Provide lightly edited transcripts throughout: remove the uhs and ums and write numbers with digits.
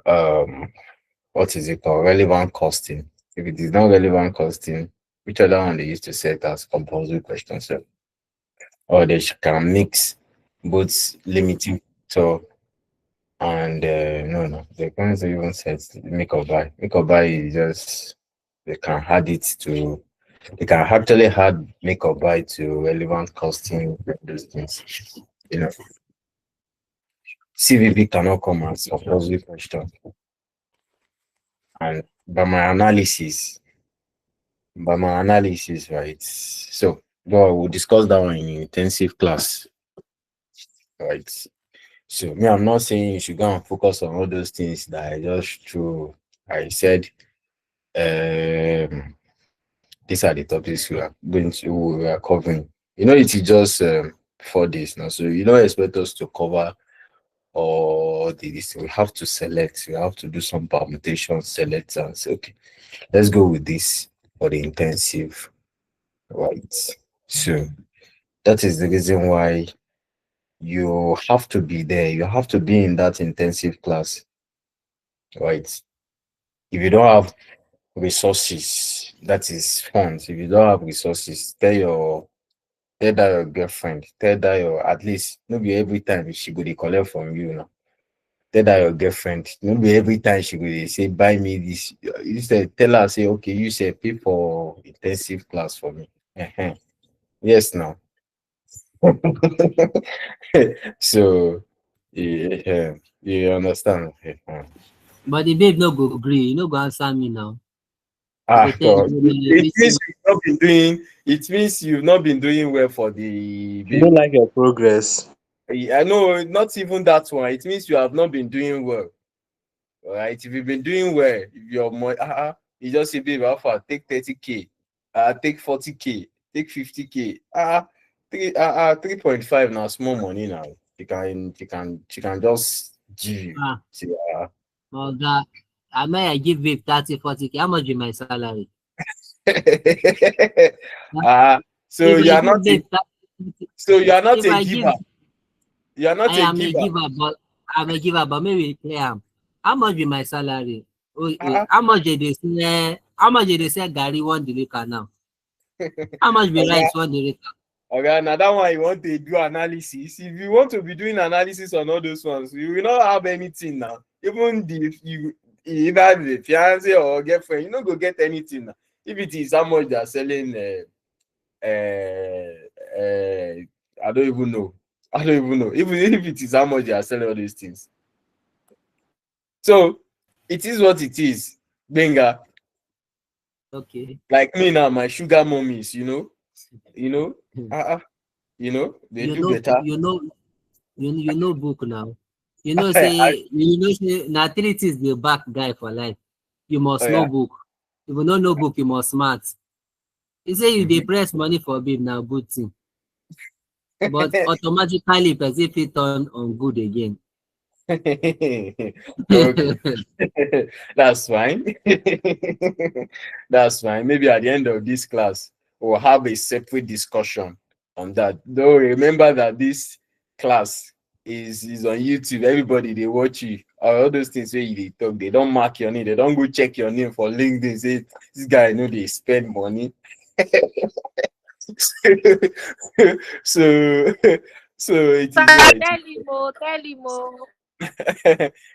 um what is it called? Relevant costing. If it is not relevant costing, which other one they used to set as compulsory question? So, or they can mix both limiting so and no, they can't even set make or buy. Make or buy is just they can add it to they can actually add make or buy to relevant costing those things. You know, CVP cannot come as compulsory question. And by my analysis, right? So, well, we'll discuss that one in intensive class, right? So, me, I'm not saying you should go and focus on all those things that I just threw. I said, um, these are the topics we are covering. It is just 4 days now, so you don't expect us to cover all this. We have to select. We have to do some permutations, select, and say, okay, let's go with this for the intensive. Right. So that is the reason why you have to be there. You have to be in that intensive class. Right. If you don't have resources, that is funds. If you don't have resources, tell that your girlfriend, tell that your at least maybe every time she go dey collect from you now. Tell that your girlfriend, maybe every time she go dey say buy me this. You said tell her say okay, you say pay for intensive class for me. Yes now. So, yeah, you understand? But the babe no go gree. You no go answer me now. You go tell God. me It wetin. means you've not been doing. It means you've not been doing well for the You don't babe. like your progress. I know, not even that one. It means you have not been doing well. All right. If you've been doing well, if you're more, you just say, babe, Alpha, take 30K, take 40K, take 50K, 3.5 now, small money now. She can just give you. Ah, See, oga, I give babe 30, 40K. How much be my salary? Huh? uh, so If you I are not give a babe 30, so you are not if a I giver. give, You are I not a am a giver. giver, but maybe clear am. How much be my salary? Uh, How much dey dey sell garri 1 litre now? How much be Oga, rice 1 litre? Oga, now that one you want to do analysis. If you want to be doing analysis on all those ones, you will not have anything now. Even you either the fiance or girlfriend, you not go get anything now. If it is how much they are selling, I don't even know. I don't even know. Even if it is how much they are selling all these things. So it is what it is. Benga, Okay. like me now, my sugar mummies, you know, uh, they You do know, better. you know, you know book now. I, Say na 3 things dey back guy for life. You oh must know yeah. book. If you no know book, you must smart. You say you dey Mhm. press money for babe na good thing, but automatically person fit turn on good again. Okay, that's fine. That's fine. Maybe at the end of this class, we'll have a separate discussion on that. Though remember that this class is on YouTube. Everybody they watch you. All those things where you dey talk, they don't mark your name. They don't go check your name for LinkedIn. Say this guy know they spend money. so so it is Sir, well. tell him, oh.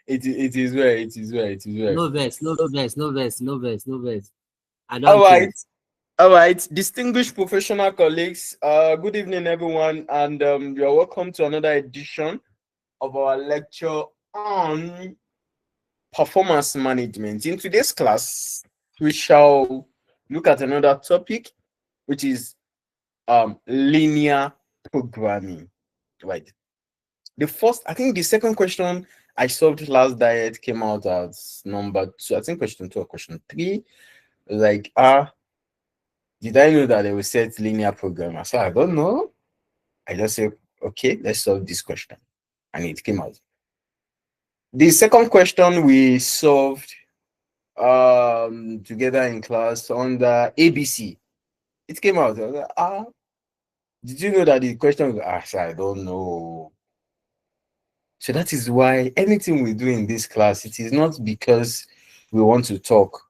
It is well. No vex, no vex, no vex, no vex, no vex. I All don't right. change. All right, distinguished professional colleagues, good evening, everyone, and you're welcome to another edition of our lecture on performance management. In today's class, we shall look at another topic, which is linear programming. Right. I think the second question I solved last diet came out as number 2. I think question 2 or question 3. Like, did I know that they will set linear program? I said, I don't know. I just said, okay, let's solve this question. And it came out. The second question we solved together in class under ABC. It came out. I was like, did you know that the question was, I said, I don't know. So that is why anything we do in this class, it is not because we want to talk.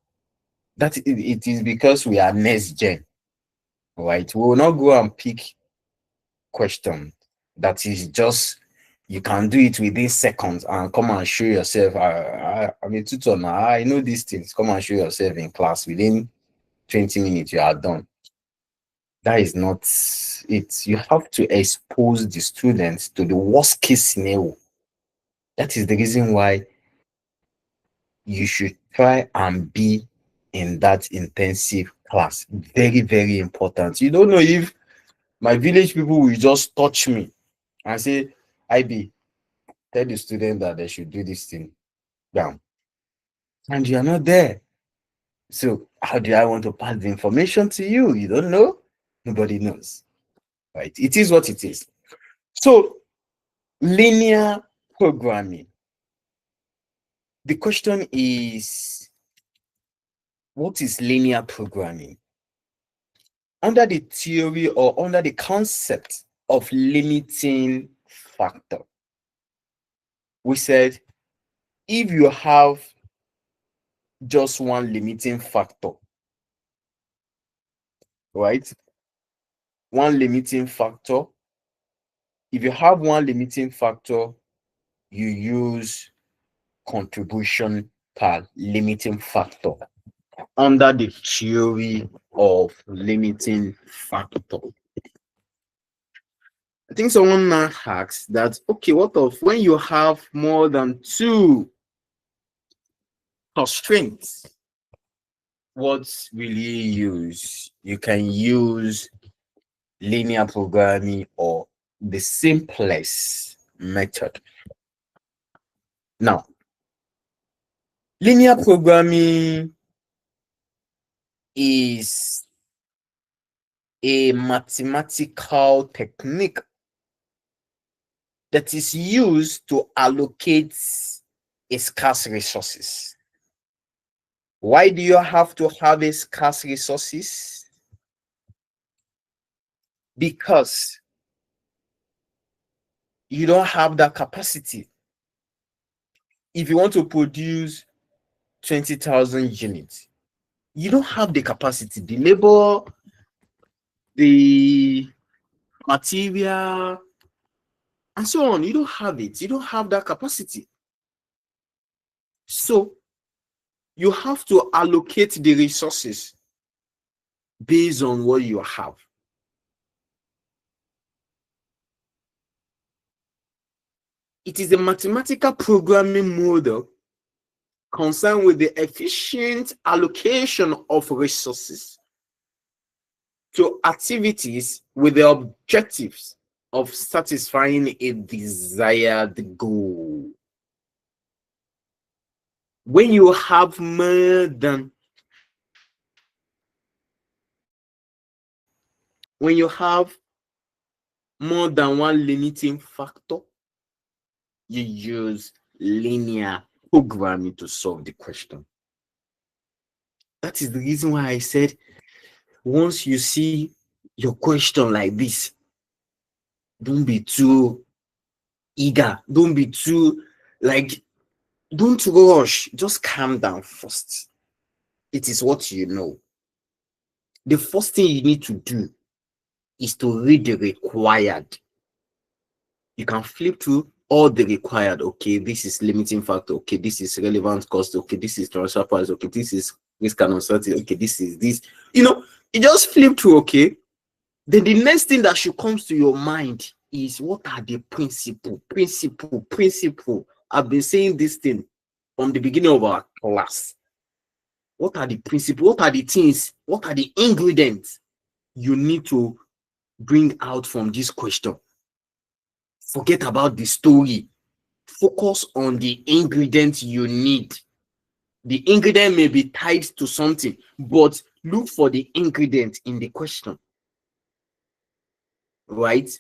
It is because we are next gen, right? We will not go and pick question that is just you can do it within seconds and come and show yourself. I'm a tutor now. I know these things. Come and show yourself in class within 20 minutes. You are done. That is not it. You have to expose the students to the worst case scenario. That is the reason why you should try and be in that intensive class. Very, very important. You don't know if my village people will just touch me and say, IB, tell the student that they should do this thing down. And you are not there. So how do I want to pass the information to you? You don't know? Nobody knows. Right? It is what it is. So linear programming. The question is, what is linear programming? Under the theory or under the concept of limiting factor, we said if you have just one limiting factor, right? One limiting factor. If you have one limiting factor, you use contribution per limiting factor under the theory of limiting factor. I think someone now asks that, okay, what of when you have more than two constraints? What will you use? You can use linear programming or the simplest method. Now, linear programming is a mathematical technique that is used to allocate scarce resources. Why do you have to have a scarce resources? Because you don't have that capacity. If you want to produce 20,000 units, you don't have the capacity, the labor, the material, and so on. You don't have it. You don't have that capacity. So you have to allocate the resources based on what you have. It is a mathematical programming model concerned with the efficient allocation of resources to activities with the objectives of satisfying a desired goal. When you have more than one limiting factor, you use linear programming to solve the question. That is the reason why I said, once you see your question like this, don't be too eager. Don't be too don't rush. Just calm down first. It is what you know. The first thing you need to do is to read the required. You can flip through all the required. Okay, this is limiting factor. Okay, this is relevant cost. Okay, this is transfer price. Okay, this is risk and uncertainty. Okay, this is this. You just flip through. Okay, then the next thing that should come to your mind is, what are the principle? I've been saying this thing from the beginning of our class. What are the principles? What are the things? What are the ingredients you need to bring out from this question? Forget about the story. Focus on the ingredients you need. The ingredient may be tied to something, but look for the ingredient in the question. Right?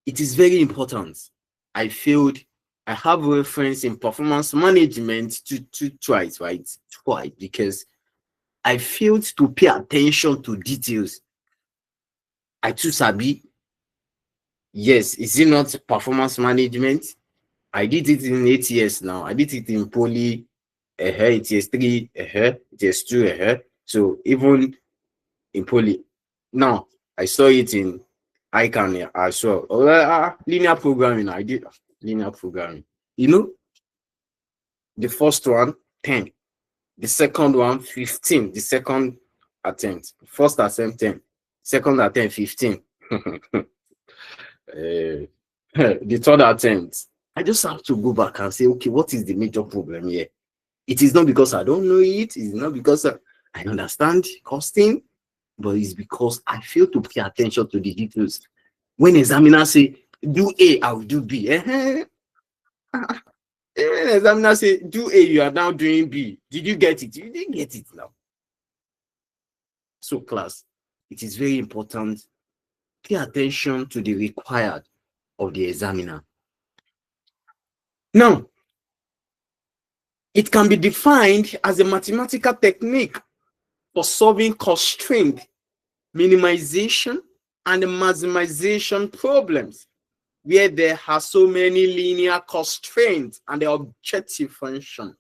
It is very important. I have reference in performance management twice, right? Twice, because I failed to pay attention to details. I too sabi. Yes, is it not performance management? I did it in 8 years now. I did it in poly, it is 3, it is 2, So even in poly, now I saw it in ICANN as well. Linear programming. I did linear programming. You know, the first one, 10. The second one, 15. The second attempt. First attempt, 10. Second attempt, 15. The third attempt, I just have to go back and say, okay, what is the major problem here? It is not because I don't know it. It's not because I understand costing, but it's because I fail to pay attention to the details. When examiners say, do A, I will do B. When examiners say, do A, you are now doing B. Did you get it? You didn't get it now. So class, it is very important. Pay attention to the required of the examiner. Now, it can be defined as a mathematical technique for solving constraint, minimization, and maximization problems where there are so many linear constraints and the objective function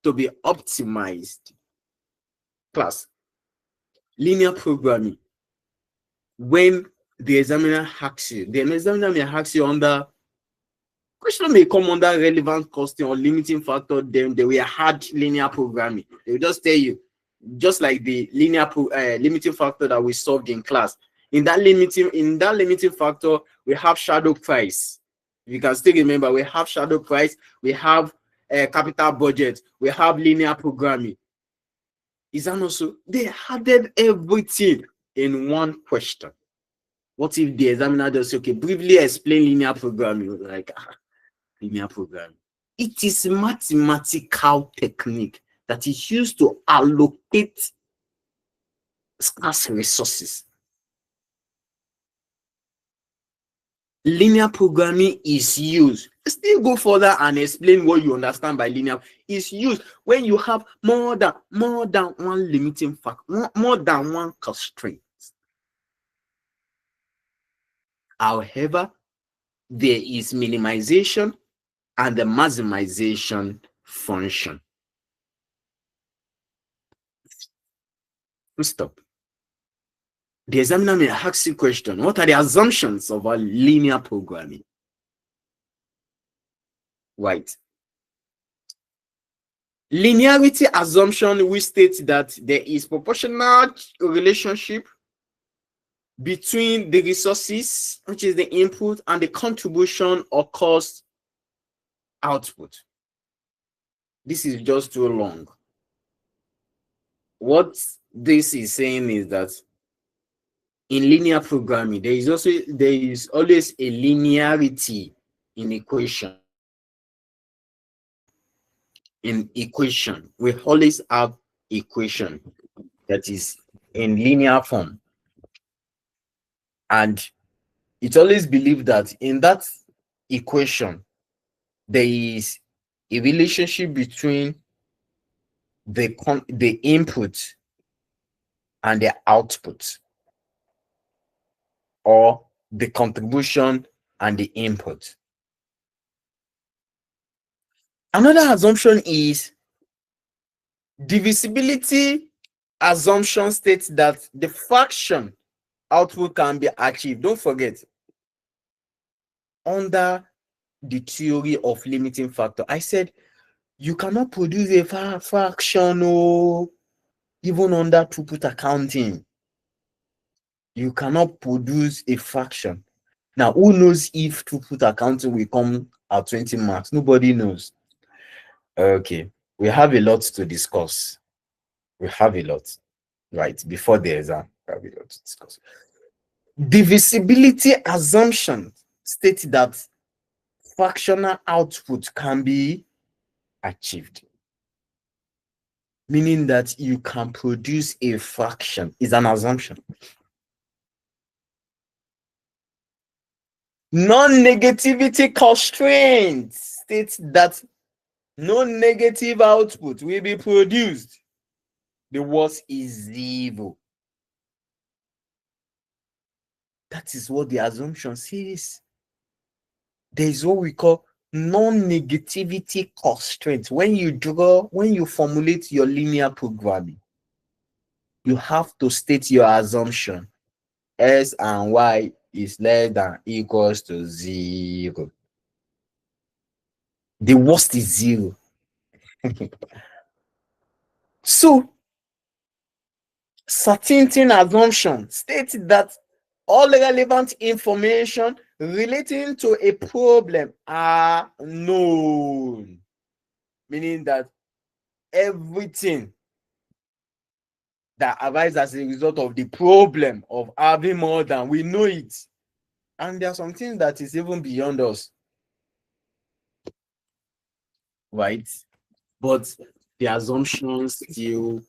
to be optimized. Class, linear programming. When the examiner asks you, the examiner may ask you under question may come under relevant costing or limiting factor, then they will hard linear programming. They will just tell you, just like the linear limiting factor that we solved in class. In that limiting factor, we have shadow price. You can still remember, we have shadow price, we have capital budget, we have linear programming. Is that not so? They added everything in one question. What if the examiner does say, okay, briefly explain linear programming? Like, linear programming. It is a mathematical technique that is used to allocate scarce resources. Linear programming is used. Still go further and explain what you understand by linear. Is used when you have more than one limiting factor, more than one constraint. However, there is minimization and the maximization function. Stop. The examiner may ask you a question. What are the assumptions of our linear programming? Right. Linearity assumption, we state that there is proportional relationship between the resources, which is the input, and the contribution or cost output. This is just too long. What this is saying is that in linear programming, there is always a linearity in equation. In equation, we always have equation that is in linear form. And it's always believed that in that equation, there is a relationship between the input and the output, or the contribution and the input. Another assumption is divisibility assumption states that the fraction output can be achieved. Don't forget, under the theory of limiting factor, I said you cannot produce a fraction even under throughput accounting. You cannot produce a fraction. Now, who knows if throughput accounting will come at 20 marks? Nobody knows. Okay, we have a lot to discuss. We have a lot, right? Before the exam, we have a lot to discuss. Divisibility assumption states that fractional output can be achieved, meaning that you can produce a fraction. Is an assumption. Non-negativity constraints states that no negative output will be produced. The worst is zero. That is what the assumption says. There is what we call non-negativity constraint. When you formulate your linear programming, you have to state your assumption. S and Y is less than equals to 0. The worst is 0. So, certainty assumption states that all relevant information relating to a problem are known, meaning that everything that arises as a result of the problem of having more than, we know it. And there are some things that is even beyond us, right? But the assumption still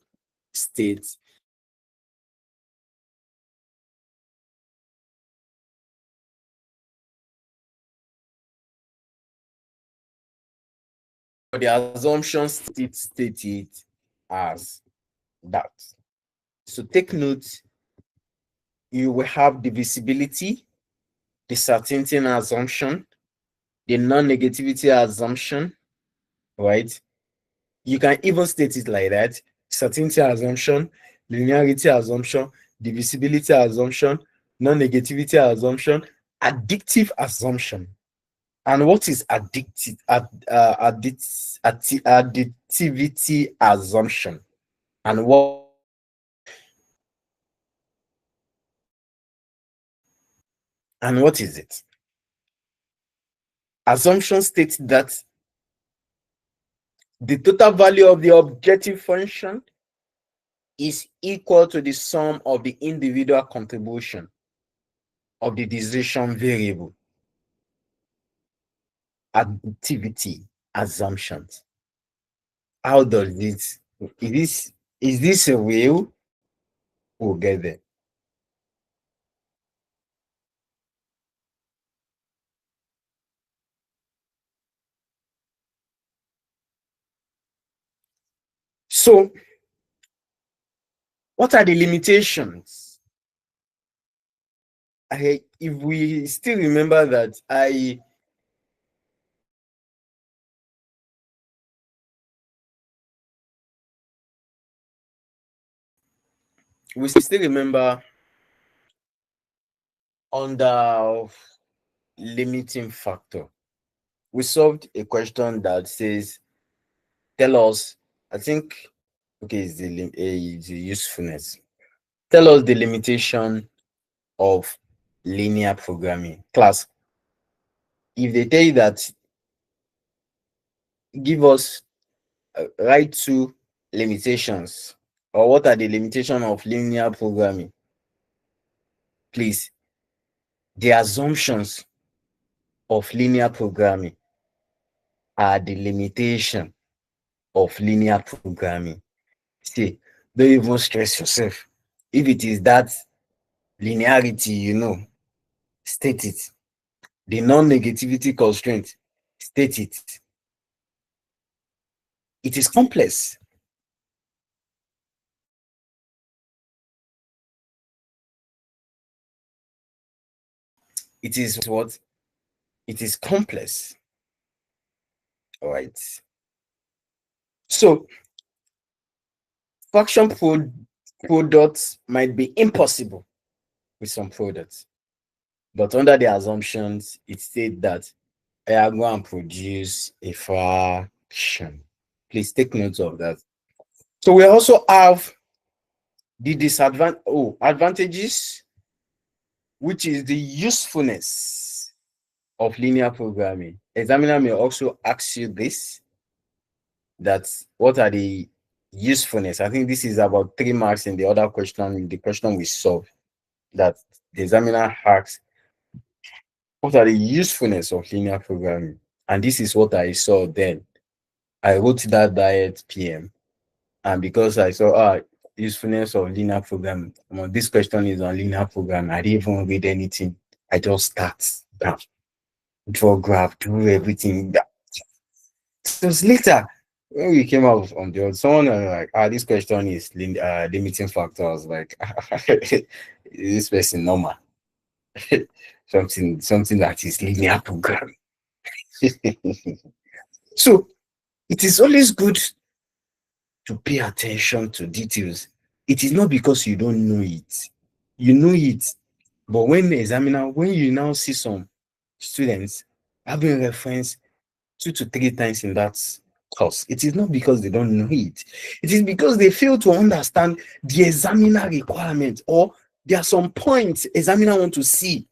states the assumption state it as that. So take note, you will have the visibility, the certainty assumption, the non-negativity assumption, right? You can even state it like that: certainty assumption, linearity assumption, divisibility assumption, non-negativity assumption, addictive assumption. And what is additivity assumption? And what is it? Assumption states that the total value of the objective function is equal to the sum of the individual contribution of the decision variable. Additivity assumptions. How does this, is this a real? We'll get there. So, what are the limitations? If we still remember that we still remember under limiting factor, we solved a question that says, tell us, I think, okay, it's the usefulness. Tell us the limitation of linear programming. Class, if they tell you that, give us write two limitations, or what are the limitations of linear programming, please. The assumptions of linear programming are the limitation of linear programming. See, don't even stress yourself. If it is that linearity, state it. The non-negativity constraint, state it. It is complex. It is what? It is complex. All right. So, fraction products might be impossible with some products, but under the assumptions, it states that I am going to produce a fraction. Please take note of that. So we also have the advantages, which is the usefulness of linear programming. Examiner may also ask you this, that what are the usefulness? I think this is about 3 marks in the other question, the question we solved, that the examiner asks, what are the usefulness of linear programming? And this is what I saw then. I wrote that diet PM, and because I saw usefulness of linear programming, this question is on linear programming, I didn't even read anything. I just start down, draw graph, do everything. It was later when we came out on the other, someone like, this question is limiting factor. I was like, is this person normal? something that is linear programming. So it is always good to pay attention to details. It is not because you don't know it. You know it. But when the examiner, when you now see some students having reference 2 to 3 times in that course, it is not because they don't know it. It is because they fail to understand the examiner requirement, or there are some points examiner want to see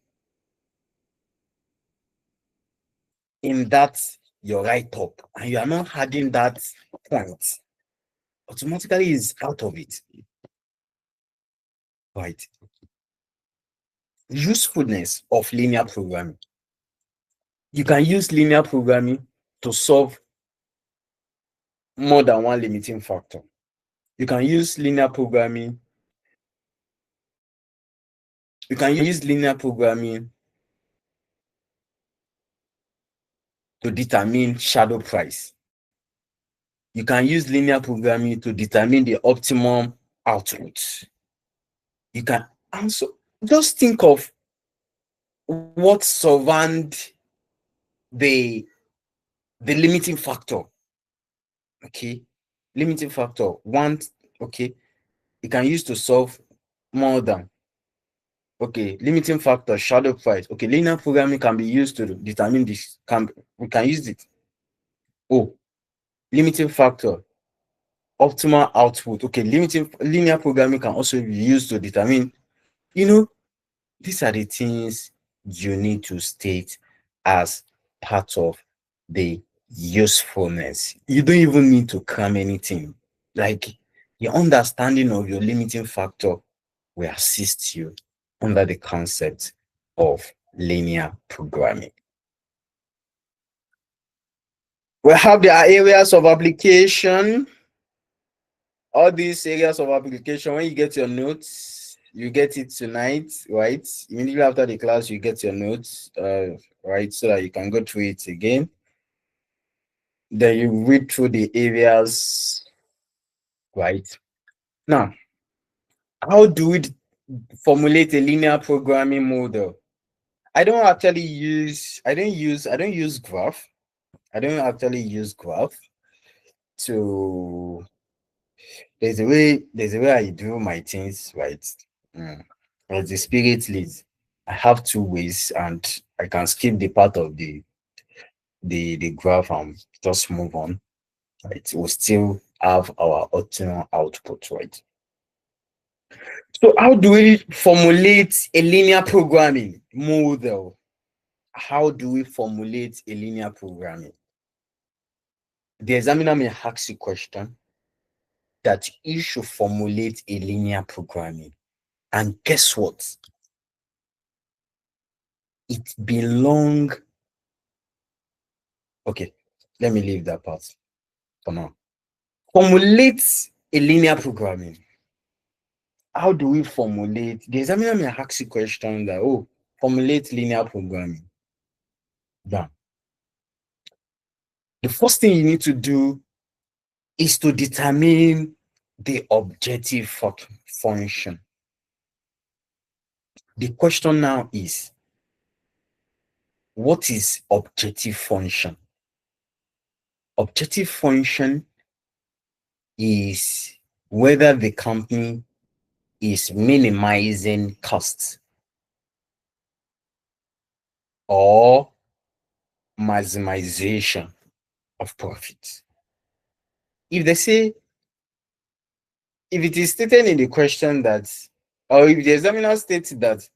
in that your write-up, and you are not adding that point, automatically is out of it. Right. Usefulness of linear programming. You can use linear programming to solve more than one limiting factor. You can use linear programming. You can use linear programming to determine shadow price. You can use linear programming to determine the optimum output. You can also just think of what surround the limiting factor. Okay, limiting factor one. Okay, you can use to solve more than. Okay, limiting factor, shadow price. Okay, linear programming can be used to determine this. We can use it. Oh, limiting factor, optimal output. Okay, limiting linear programming can also be used to determine. These are the things you need to state as part of the usefulness. You don't even need to cram anything. Like, your understanding of your limiting factor will assist you under the concept of linear programming. We have the areas of application. All these areas of application, when you get your notes, you get it tonight, right? Immediately after the class, you get your notes, right? So that you can go through it again. Then you read through the areas, right? Now, how do we formulate a linear programming model? I don't use graph. I don't actually use graph to there's a way I do my things, right? As the spirit leads, I have 2 ways, and I can skip the part of the graph and just move on. Right, we'll still have our optimal output, right? So how do we formulate a linear programming model? How do we formulate a linear programming? The examiner may ask you a question that you should formulate a linear programming. And guess what? It belong. Okay, let me leave that part for now. Formulate a linear programming. How do we formulate? The examiner may ask you a question that, formulate linear programming. Yeah. The first thing you need to do is to determine the objective function. The question now is, what is objective function? Objective function is whether the company is minimizing costs or maximization of profit. If it is stated in the question that, or if the examiner states that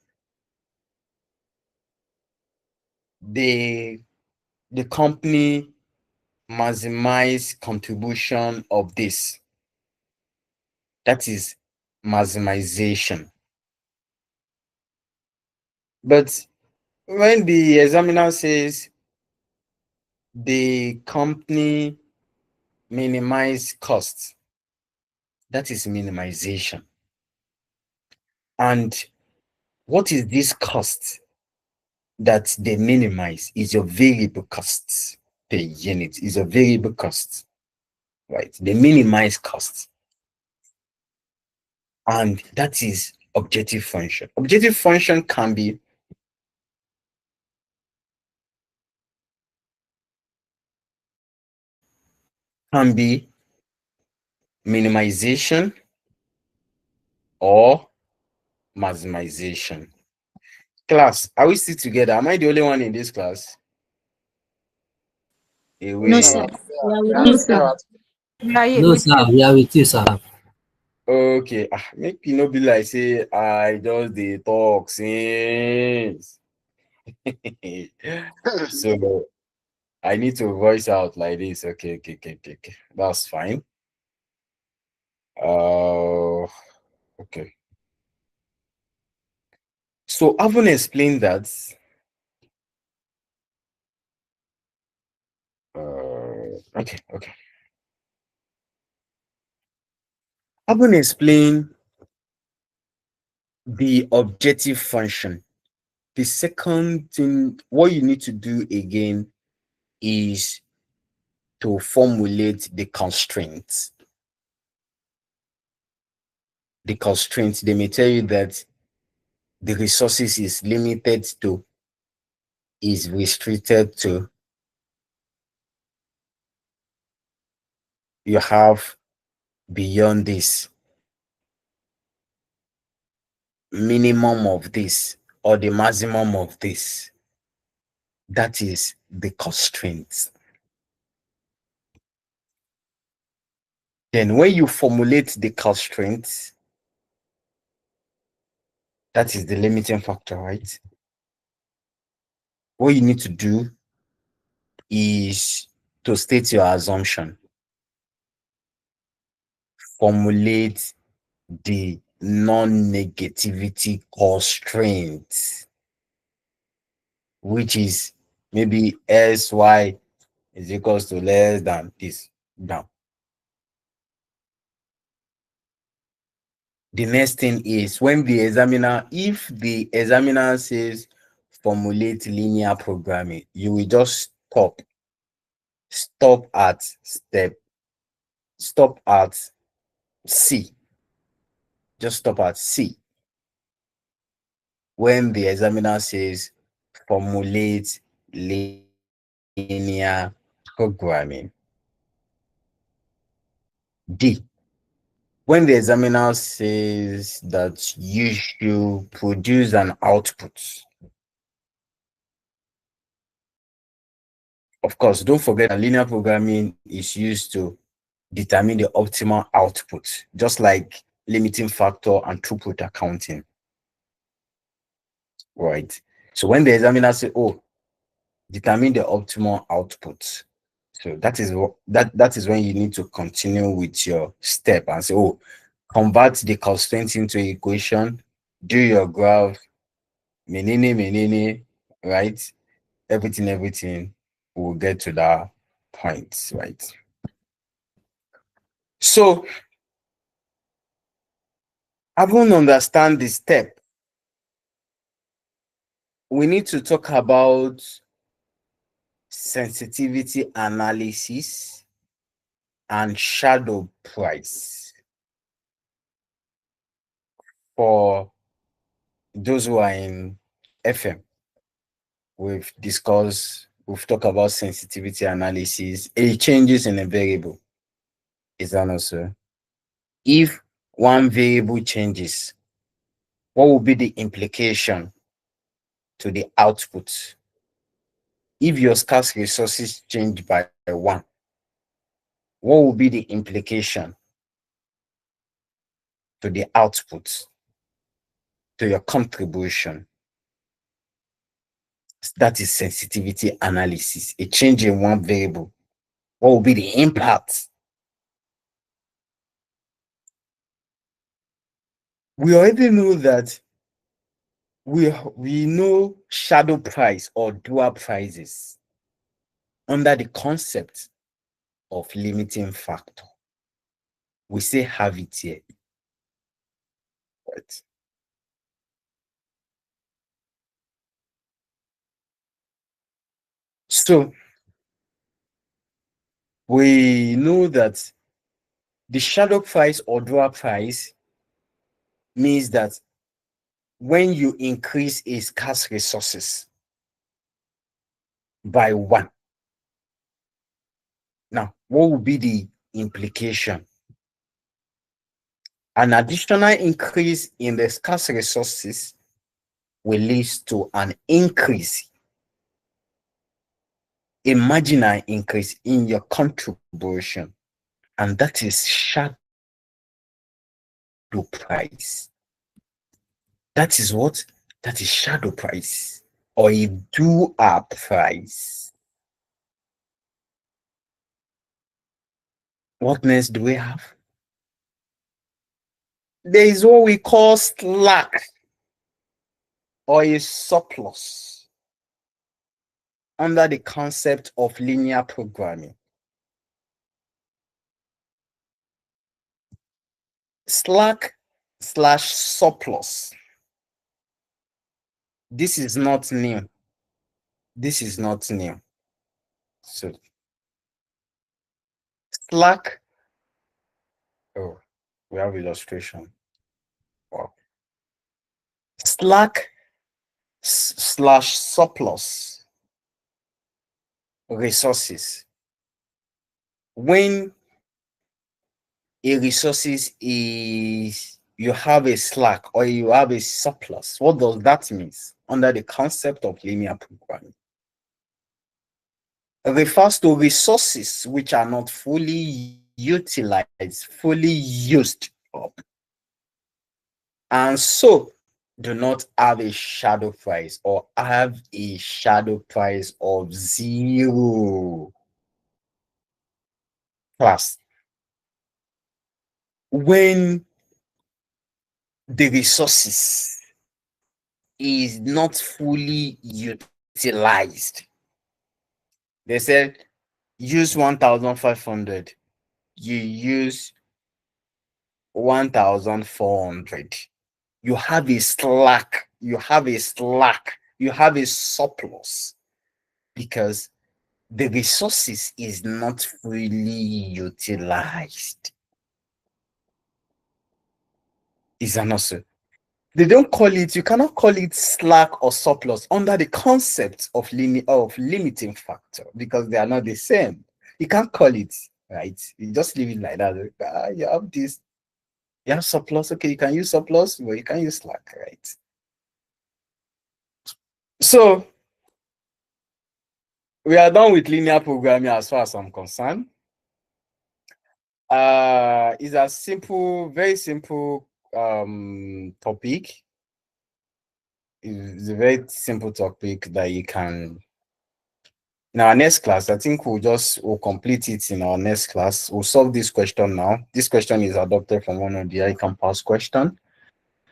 the company maximize contribution of this, that is maximization. But when the examiner says the company minimize costs, that is minimization. And what is this cost that they minimize? Is your variable costs per unit, is a variable cost, right? They minimize costs. And that is objective function. Objective function can be can be minimization or maximization. Class, are we still together? Am I the only one in this class? No, sir. Away. We are with No, you, sir. sir. We are here No, with sir. you. We are with you, sir. Okay. Make you no be like say I just the talk since. So I need to voice out like this. Okay. That's fine. Okay. So having explained that, okay. Having explained the objective function, the second thing, what you need to do again is to formulate the constraints. The constraints, they may tell you that the resources is limited to, is restricted to. You have beyond this, minimum of this, or the maximum of this. That is the constraints. Then when you formulate the constraints, that is the limiting factor, right? What you need to do is to state your assumption. Formulate the non-negativity constraint, which is maybe sy is equals to less than this. Now, the next thing is when the examiner, if the examiner says formulate linear programming, you will just stop at C. Just stop at C. When the examiner says formulate linear programming. D. When the examiner says that you should produce an output. Of course, don't forget that linear programming is used to determine the optimal output, just like limiting factor and throughput accounting. Right. So when the examiner says, oh, determine the optimal output. So that is what that is when you need to continue with your step and say, oh, convert the constraint into equation, do your graph, menene, right? Everything will get to that point, right? So having understand the step, we need to talk about sensitivity analysis and shadow price. For those who are in FM, we've talked about sensitivity analysis, changes in a variable. Is that not so? If one variable changes, what will be the implication to the output? If your scarce resources change by 1, what will be the implication to the output, to your contribution? That is sensitivity analysis. A change in one variable, what will be the impact? We already know that we know shadow price or dual prices under the concept of limiting factor. We say have it here. Right. So we know that the shadow price or dual price means that when you increase a scarce resources by 1, Now, what will be the implication? An additional increase in the scarce resources will lead to an increase, a marginal increase in your contribution, and that is shadow price. That is what? That is shadow price, or a do-up price. What next do we have? There is what we call slack, or a surplus, under the concept of linear programming. Slack / surplus. This is not new. This is not new. So slack. Oh, we have illustration. Wow. Slack / surplus resources. When a resources is, you have a slack or you have a surplus, what does that mean under the concept of linear programming? It refers to resources which are not fully utilized, fully used up, and so do not have a shadow price or have a shadow price of 0. Plus, when the resources is not fully utilized, they said use 1,500, you use 1,400. You have a slack, you have a surplus, because the resources is not fully utilized. Is that not so? They don't call it, you cannot call it slack or surplus under the concept of limiting factor, because they are not the same. You can't call it, right? You just leave it like that. You have this, you have surplus, okay, you can use surplus, but you can use slack, right? So we are done with linear programming as far as I'm concerned. It's a simple, very simple topic. It's a very simple topic that you can, in our next class, I think we'll complete it in our next class. We'll solve this question now. This question is adopted from one of the iCampus question.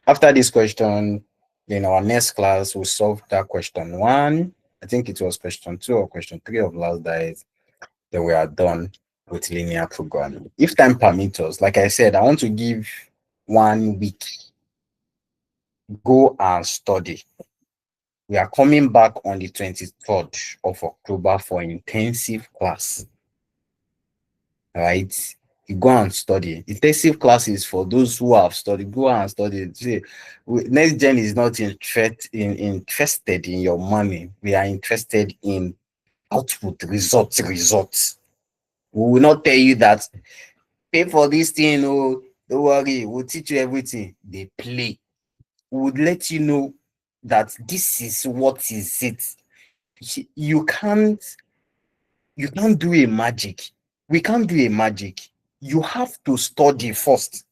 After this question, in our next class, we'll solve that question 1. I think it was question 2 or question 3 of last day. Then we are done with linear programming. If time permits us, like I said, I want to give 1 week. Go and study. We are coming back on the 23rd of October for intensive class. Right? You go and study. Intensive classes for those who have studied. Go and study. See, Next Gen is not interested in your money. We are interested in output, results. We will not tell you that pay for this thing, oh, don't worry, we'll teach you everything. They play. We would let you know that this is what is it. You can't do a magic. We can't do a magic. You have to study first.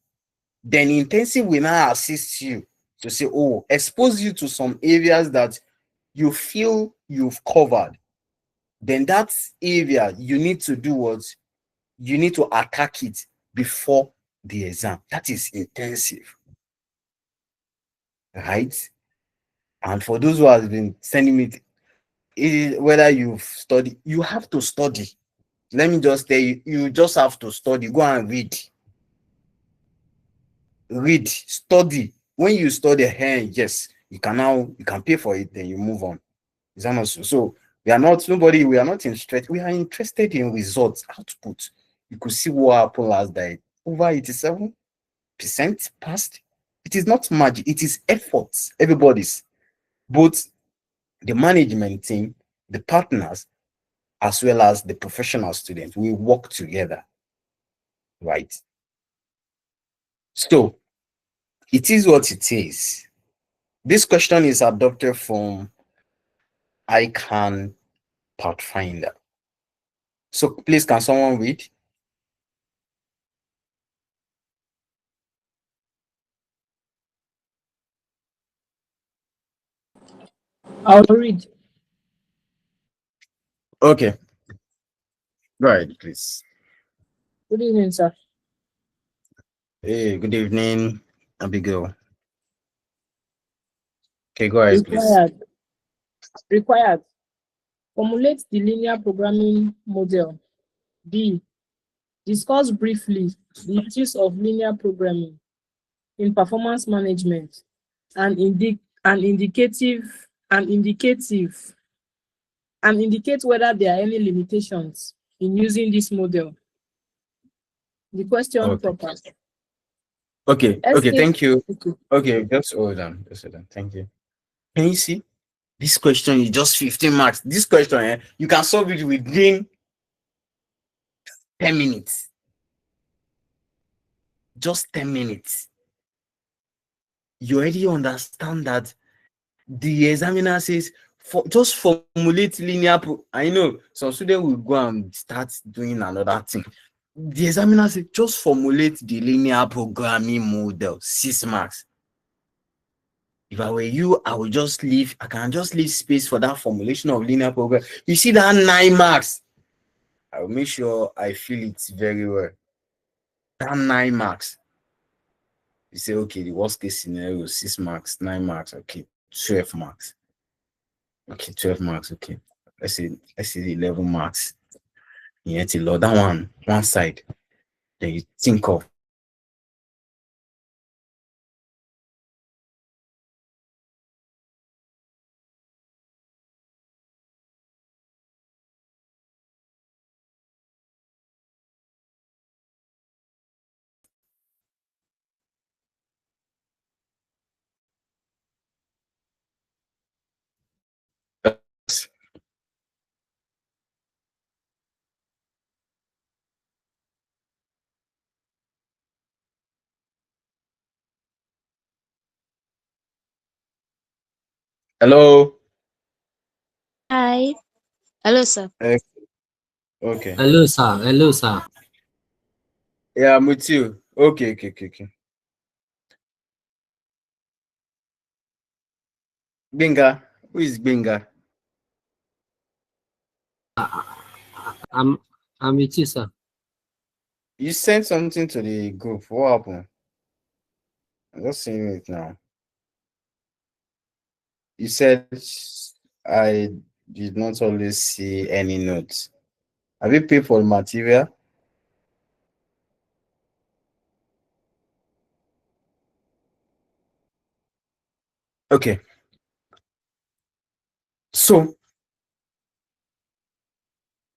Then intensive will now assist you to say, oh, expose you to some areas that you feel you've covered. Then that area, you need to do what? You need to attack it before the exam. That is intensive. Right? And for those who have been sending me, whether you've studied, you have to study. Let me just tell you, you just have to study. Go and read. Read, study. When you study, hey, yes, you can pay for it, then you move on. Is that not so? So we are not interested. We are interested in results, output. You could see what happened last day. Over 87% passed. It is not magic, it is efforts. Everybody's, both the management team, the partners, as well as the professional student, we work together, right? So it is what it is. This question is adopted from ICANN Pathfinder. So please, can someone read? I'll read. Okay. Go ahead, please. Good evening, sir. Hey, good evening, Abigail. Okay, go ahead, please. Required. Formulate the linear programming model. B. Discuss briefly the uses of linear programming in performance management and indicate whether there are any limitations in using this model. The question Okay. proper. Okay, SK thank you. Okay. Okay, just hold on. Thank you. Can you see? This question is just 15 marks. This question, you can solve it within 10 minutes. Just 10 minutes. You already understand that the examiner says, just formulate linear. I know some students will go and start doing another thing. The examiner says, just formulate the linear programming model, 6 marks. If I were you, I would just leave. I can just leave space for that formulation of linear program. You see that 9 marks? I will make sure I feel it very well. That 9 marks. You say, okay, the worst case scenario, 6 marks, 9 marks, okay, 12 marks. Okay, 12 marks, okay. Let's say 11 marks. You have to load that one side. Then you think of hello. Hi. Hello, sir. Okay. Hello, sir. Hello, sir. Yeah, I'm with you. Okay. Benga. Who is Benga? I'm with you, sir. You sent something to the group. What happened? I'm just seeing it now. You said I did not always see any notes. Have you paid for the material? Okay. So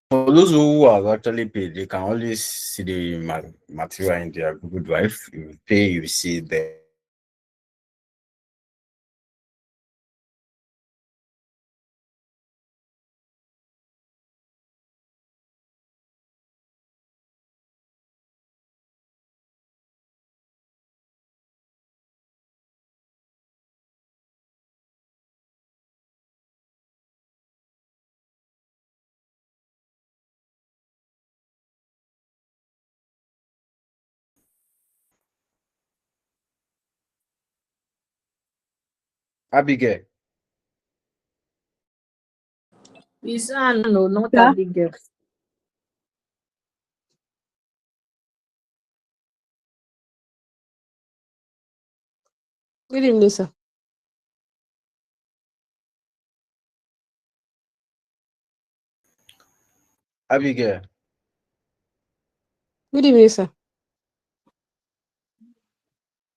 for those who have actually paid, they can always see the material in their Google Drive. You pay, you see the Abigail. It's no, not Yeah. Abigail. Good evening, sir. Abigail. Good evening, sir.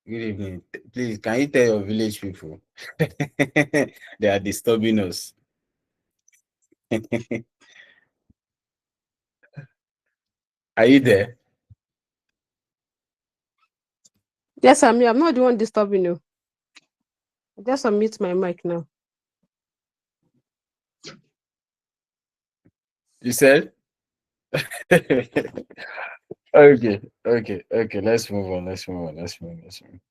Good evening. Please, can you tell your village people? They are disturbing us. Are you there? Yes, I'm here. I'm not the one disturbing you. I just unmute my mic now. You said? Okay, okay. Let's move on. Let's move on. Let's move on. Let's move on.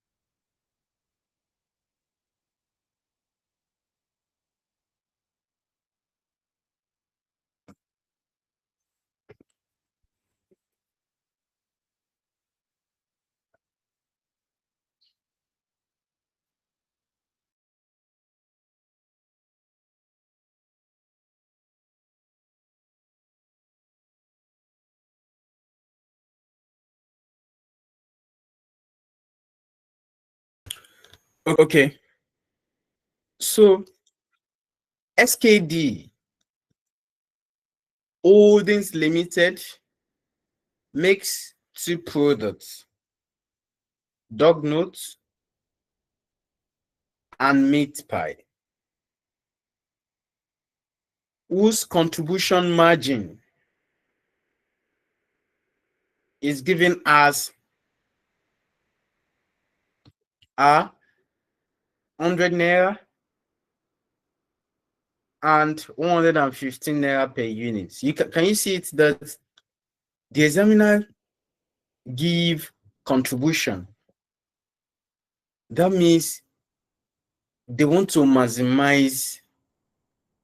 Okay. So SKD Holdings Limited makes two products, dog notes and meat pie, whose contribution margin is given as a 100 naira and 115 naira per unit. Can you see it that the examiner give contribution? That means they want to maximize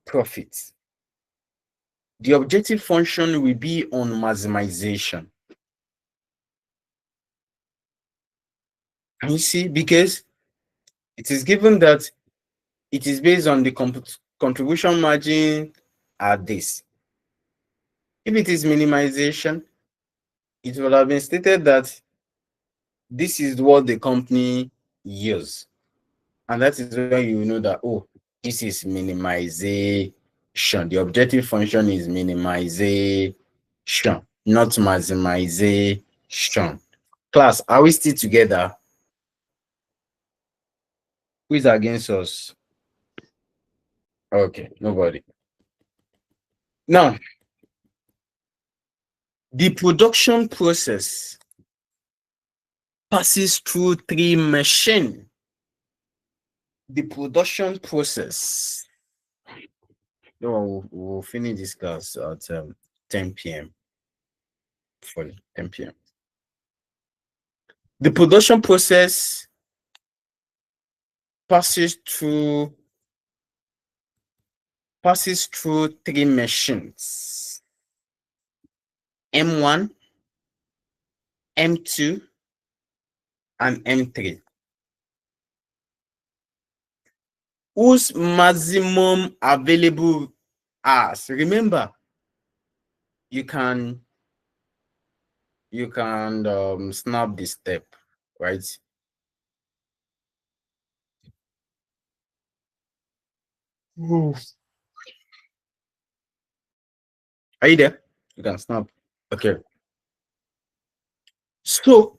profits. The objective function will be on maximization. Can you see? Because it is given that it is based on the contribution margin at this. If it is minimization, it will have been stated that this is what the company use. And that is where you know that, oh, this is minimization. The objective function is minimization, not maximization. Class, are we still together? Who is against us? Okay, nobody. Now, the production process passes through three machines. The production process. We'll finish this class at 10 p.m. For 10 p.m. The production process passes through three machines: M1, M2, and M3, whose maximum available hours. Remember, you can snap this step, right? Are you there? You can snap. Okay. So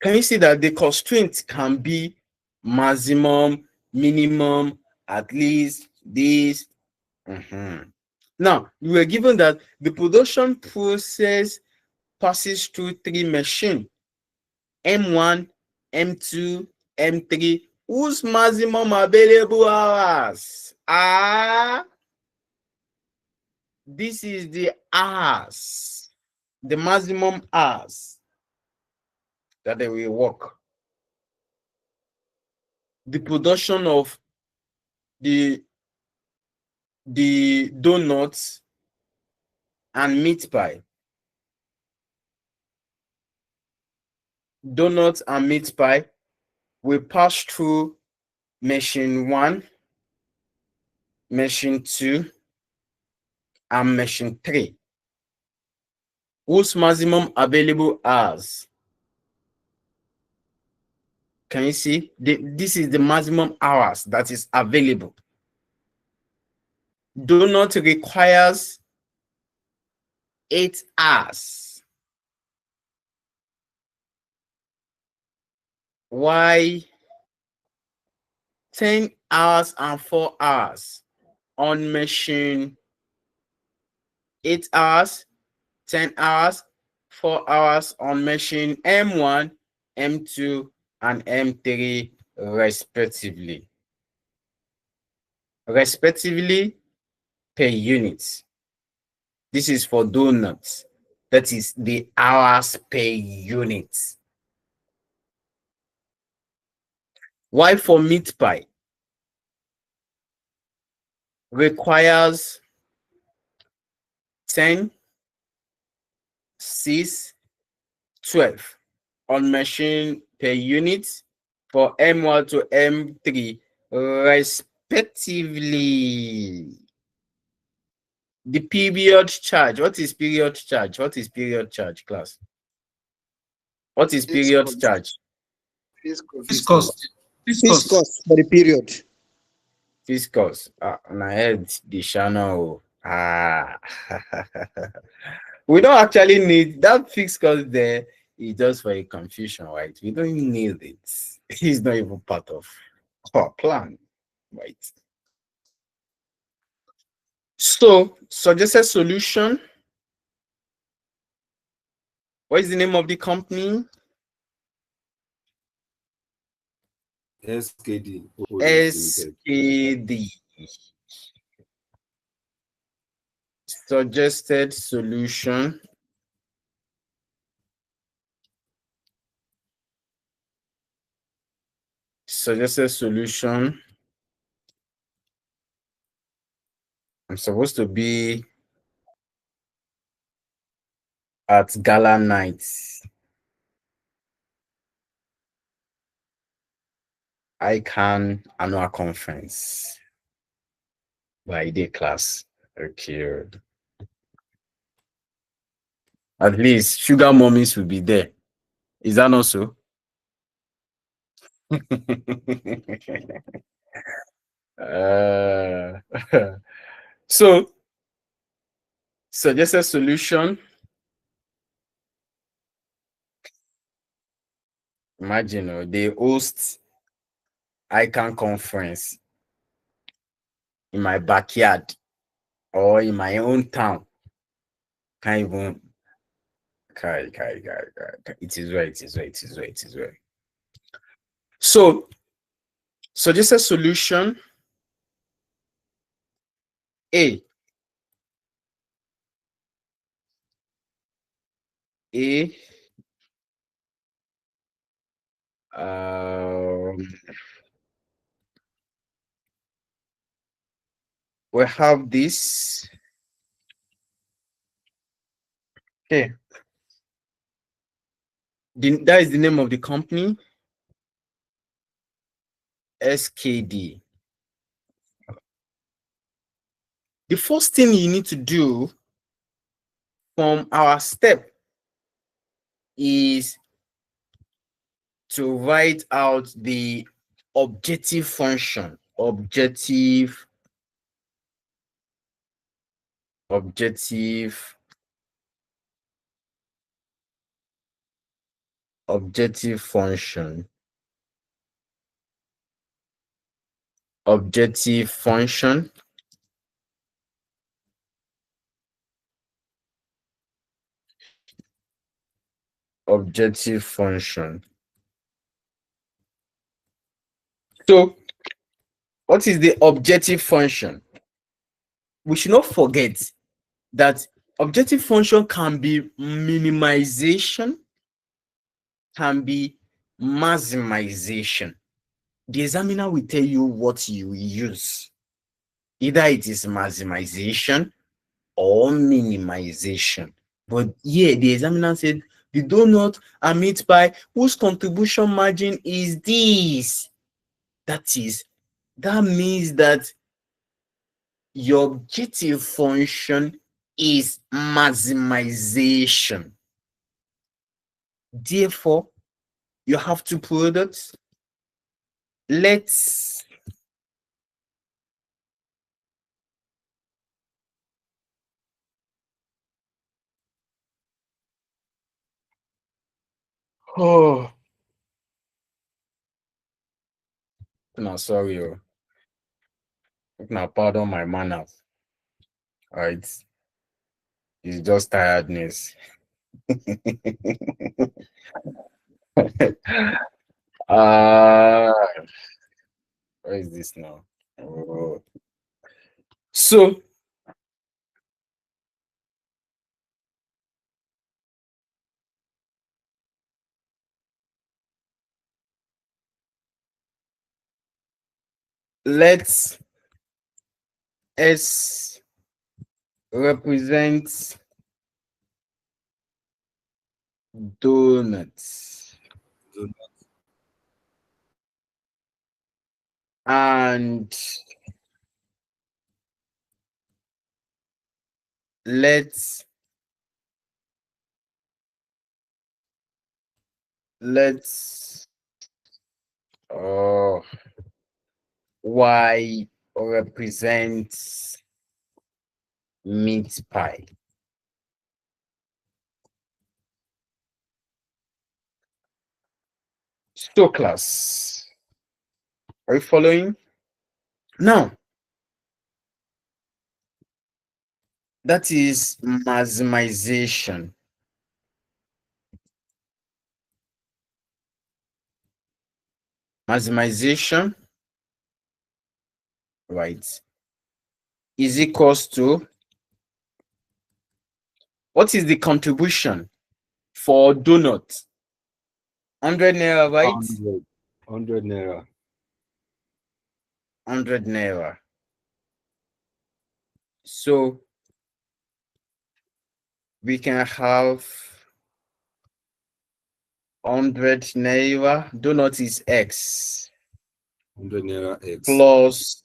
can you see that the constraint can be maximum, minimum, at least this? Now, we were given that the production process passes through three machines: M1, M2, M3, whose maximum available hours are, this is the hours, the maximum hours that they will work. The production of the donuts and meat pie. Donuts and meat pie will pass through machine 1, machine 2, and machine 3, whose maximum available hours. Can you see? This is the maximum hours that is available. Donut requires 8 hours. Why 10 hours and 4 hours on machine 8 hours, 10 hours, 4 hours on machine M1, M2, and M3 respectively. Respectively per unit. This is for donuts. That is the hours per unit. Why for meat pie? Requires 10, 6, 12 on machine per unit for M1 to M3 respectively. The period charge. What is period charge? What is period charge, class? What is period charge? Fixed cost for the period. Fixed cost. And I heard the channel. We don't actually need that fixed cost there. It's just for a confusion, right? We don't need it. It's not even part of our plan, right? So, suggested solution. What is the name of the company? SKD. SKD. Suggested solution. Suggested solution. I'm supposed to be at gala night. ICANN annual conference by day class. Okay. At least sugar mummies will be there. Is that not so? So, suggested solution. Imagine they host ICANN conference in my backyard or in my own town. Can't even. It is right. It is right. It is right. It is right. So, suggested solution A. We have this. Okay. That is the name of the company. SKD. The first thing you need to do from our step is to write out the objective function. Objective function. Objective function. Objective function. So, what is the objective function? We should not forget that objective function can be minimization, can be maximization. The examiner will tell you what you use. Either it is maximization or minimization. But here, the examiner said, the donut are made by whose contribution margin is this? That means that your objective function is maximization. Therefore, you have two products. Let's no, sorry. Now, pardon my manners. All right. It's just tiredness. Where is this now? So let S represent donuts. And let's Y represents meat pie. So class, are you following? Now, that is maximization. Maximization, right, is equals to, what is the contribution for donut? 100 naira, right? 100 naira. 100 naira. So we can have 100 naira. Donut is X. 100 naira X. Plus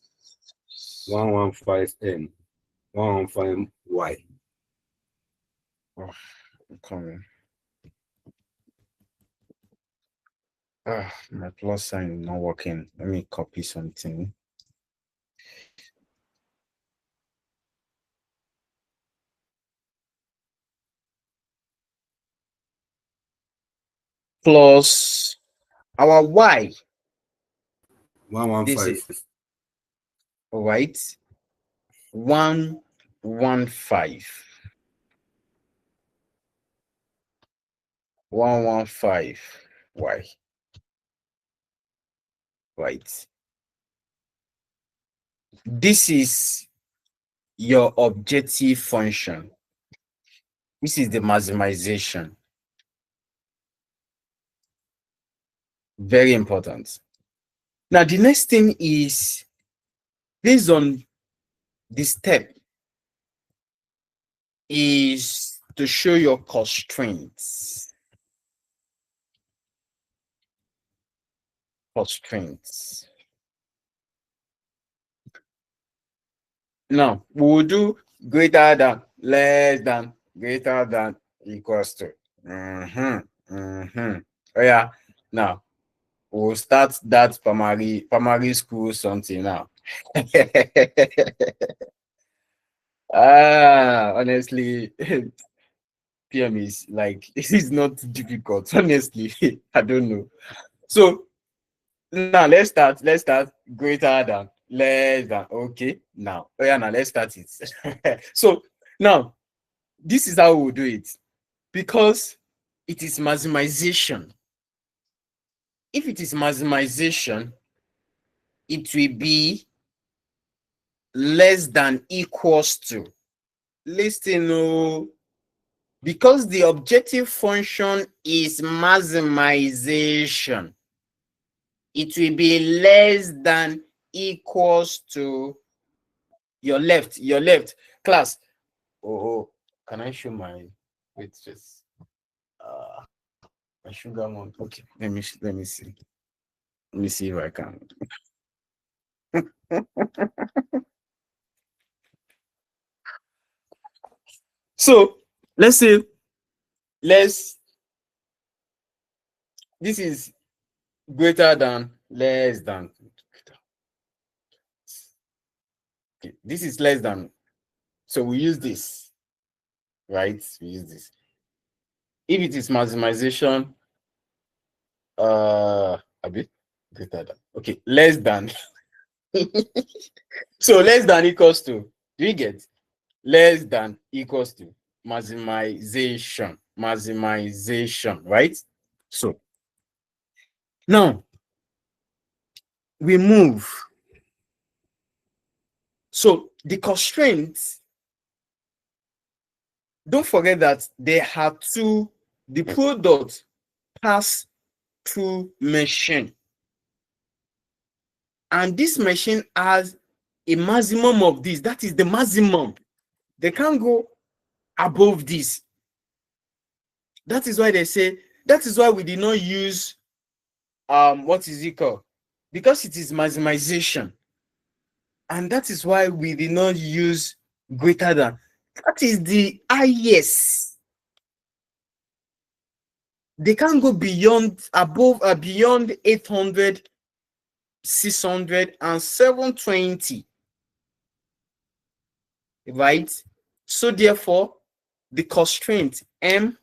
115 N. 115 Y. Oh, I'm coming. My plus sign is not working. Let me copy something. Plus our Y. 115. All right. 115. 115 Y. Right. This is your objective function. This is the maximization. Very important. Now, the next thing is, based on the step, is to show your constraints. Constraints. Now, we will do greater than, less than, greater than, equals to. Oh yeah. Now, we'll start that primary school something now. Honestly, PM is like, it is not difficult. Honestly, I don't know. So now let's start greater than, less than. Okay, now, oh yeah, now let's start it. So now, this is how we'll do it, because it is maximization. If it is maximization, it will be less than equals to. Listen, because the objective function is maximization, it will be less than equals to your left class. Oh, can I show my, wait, just my sugar one? Okay, let me see. Let me see if I can. So let's say, this is greater than, less than. Okay, this is less than. So we use this, right? We use this. If it is maximization, a bit greater than. Okay, less than. So less than equals to. Do you get? Less than equals to maximization. Maximization, right? So now we move. So the constraints, don't forget that they have two, the product pass through machine. And this machine has a maximum of this. That is the maximum. They can't go above this. That is why they say, that is why we did not use what is it called? Because it is maximization. And that is why we did not use greater than. That is the highest. They can't go beyond, above, beyond 800, 600, and 720. Right? So therefore, the constraint M1.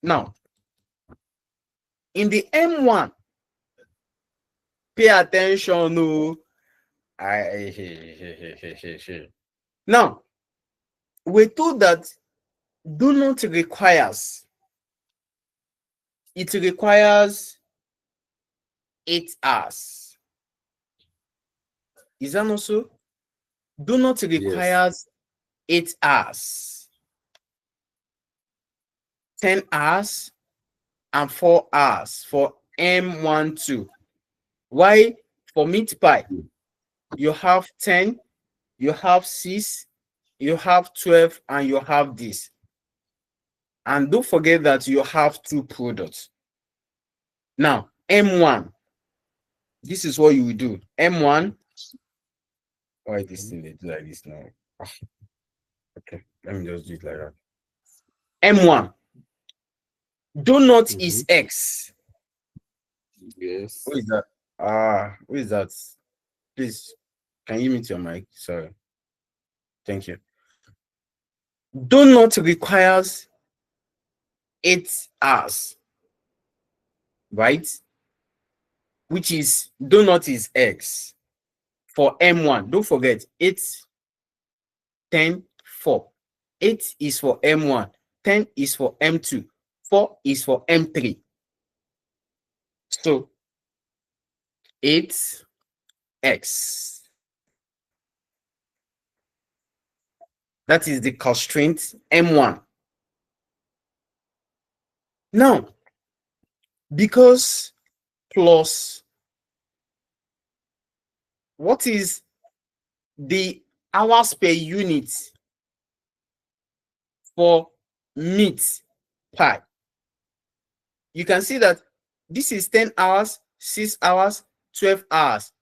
Now, in the M1, pay attention. No, now we're told that do not requires. It requires 8 hours. Is that not so? Do not requires 8 hours, 10 hours, and 4 hours for M12. Why? For meat pie, you have 10, you have 6, you have 12, and you have this. And don't forget that you have 2 products. Now, M1, this is what you will do. M1, why this thing they do like this now? Okay, let me just do it like that. M1, donut is X. Yes. Who is that? Who is that? Please, can you mute your mic? Sorry. Thank you. Donut requires 8 hours, right? Which is donut is X for M1. Don't forget 8, 10, 4. 8 is for M1, 10 is for M2, 4 is for M3. So 8X. That is the constraint M1. Now, because plus, what is the hours per unit for meat pie? You can see that this is 10 hours, 6 hours, 12 hours.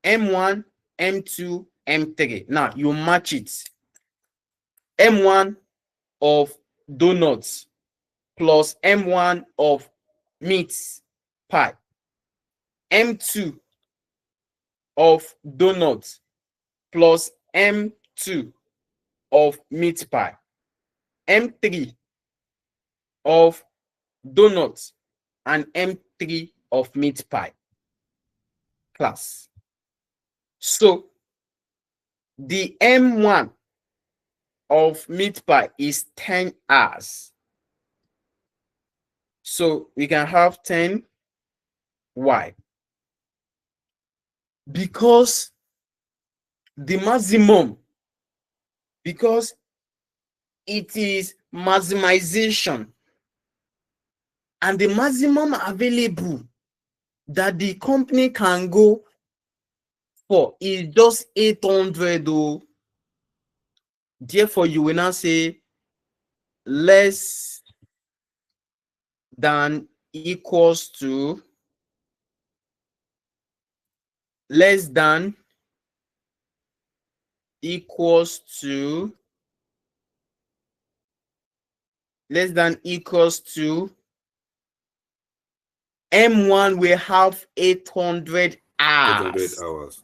M1, M2, M3. Now you match it. M1 of donuts plus M1 of meat pie. M2 of donuts plus M2 of meat pie. M3 of donuts and M3 of meat pie. Class. So the M1 of meat pie is 10 hours. So we can have 10 Y. Because the maximum, because it is maximization, and the maximum available that the company can go for is just 800. Oh. Therefore, you will now say less than equals to less than equals to less than equals to M1 will have 800 hours. 800 hours.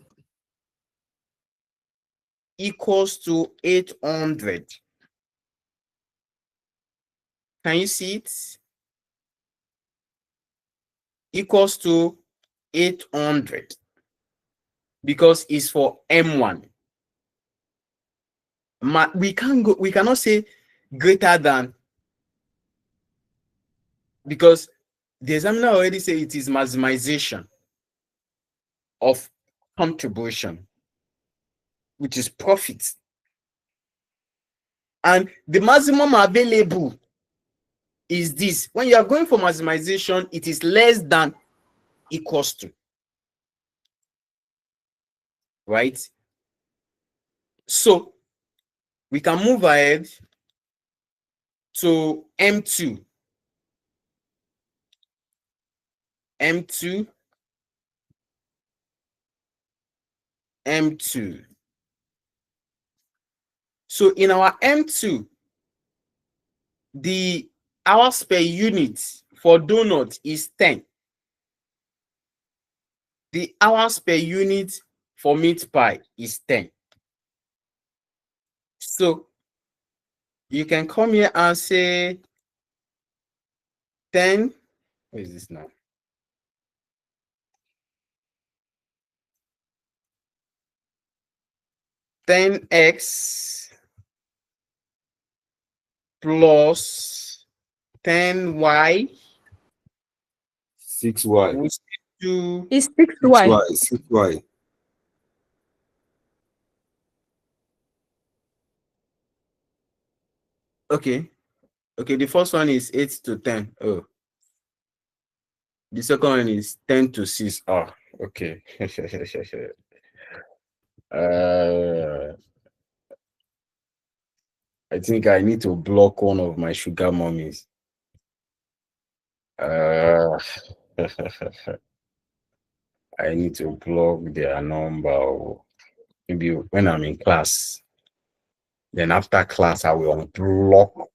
Equals to 800. Can you see it? Equals to 800 because it's for M1. We cannot say greater than, because the examiner already said it is maximization of contribution, which is profit. And the maximum available is this. When you are going for maximization, it is less than equals to. Right? So we can move ahead to M2. M2. M2. So in our M2, the hours per unit for donut is 10. The hours per unit for meat pie is 10. So you can come here and say 10. What is this now? $10x plus 10y. 6y. Which do It's 6y. 6y. okay. Okay, the first one is 8 to 10. Oh. The second one is 10 to 6. Oh, okay. I think I need to block one of my sugar mummies. I need to block their number. Maybe when I'm in class. Then after class, I will unblock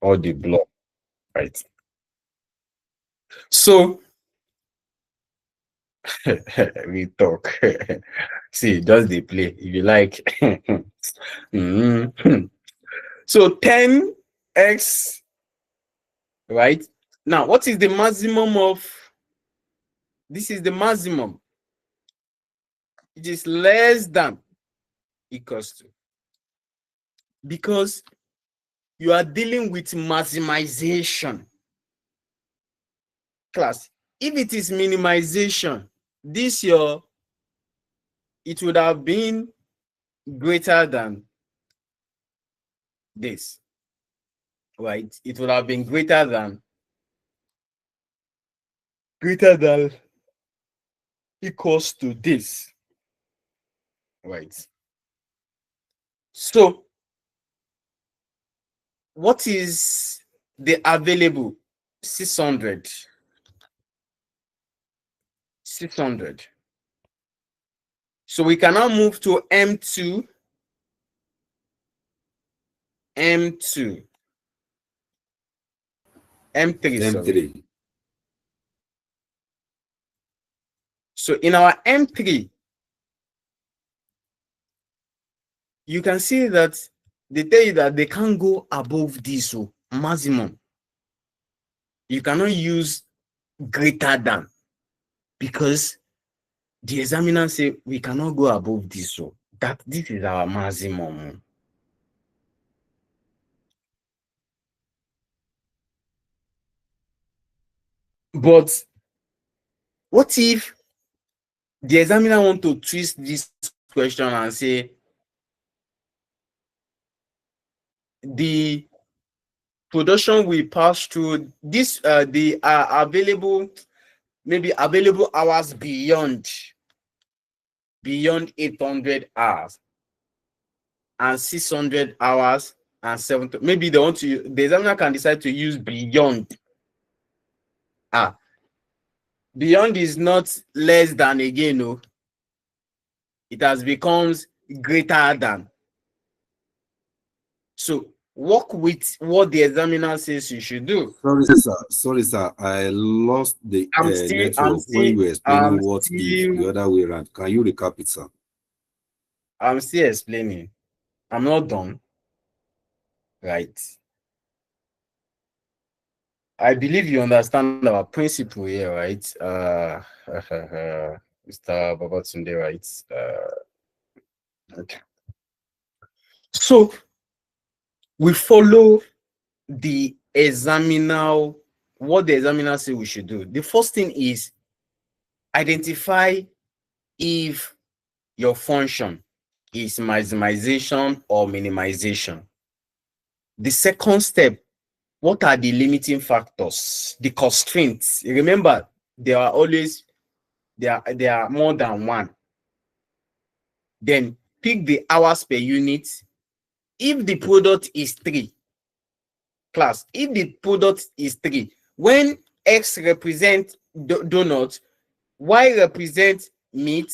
all the block, right? So we talk. See, just the play. If you like. So 10x, right? Now, what is the maximum of? This is the maximum. It is less than equals to. Because you are dealing with maximization. Class, if it is minimization, it would have been greater than this, right? It would have been greater than equals to this, right? So what is the available? 600. So we can now move to M2. M3. M3. So in our M3, you can see that they tell you that they can't go above this maximum. You cannot use greater than, because the examiner say we cannot go above this, that this is our maximum. But what if the examiner want to twist this question and say the production we pass through this the available hours beyond 800 hours and 600 hours and 700, maybe they want to, the examiner can decide to use beyond. Beyond is not less than again, no. It has becomes greater than. So work with what the examiner says you should do. Sorry, sir. I lost the network when you were explaining what the other way around. Can you recap it, sir? I'm still explaining. I'm not done. Right. I believe you understand our principle here, right? Mr. Babatunde, right? Okay. So we follow the examiner, what the examiner say we should do. The first thing is identify if your function is maximization or minimization. The second step, what are the limiting factors, the constraints? Remember, there are always there are more than one. Then pick the hours per unit. If the product is 3, class, if the product is 3, when X represents donut, Y represents meat,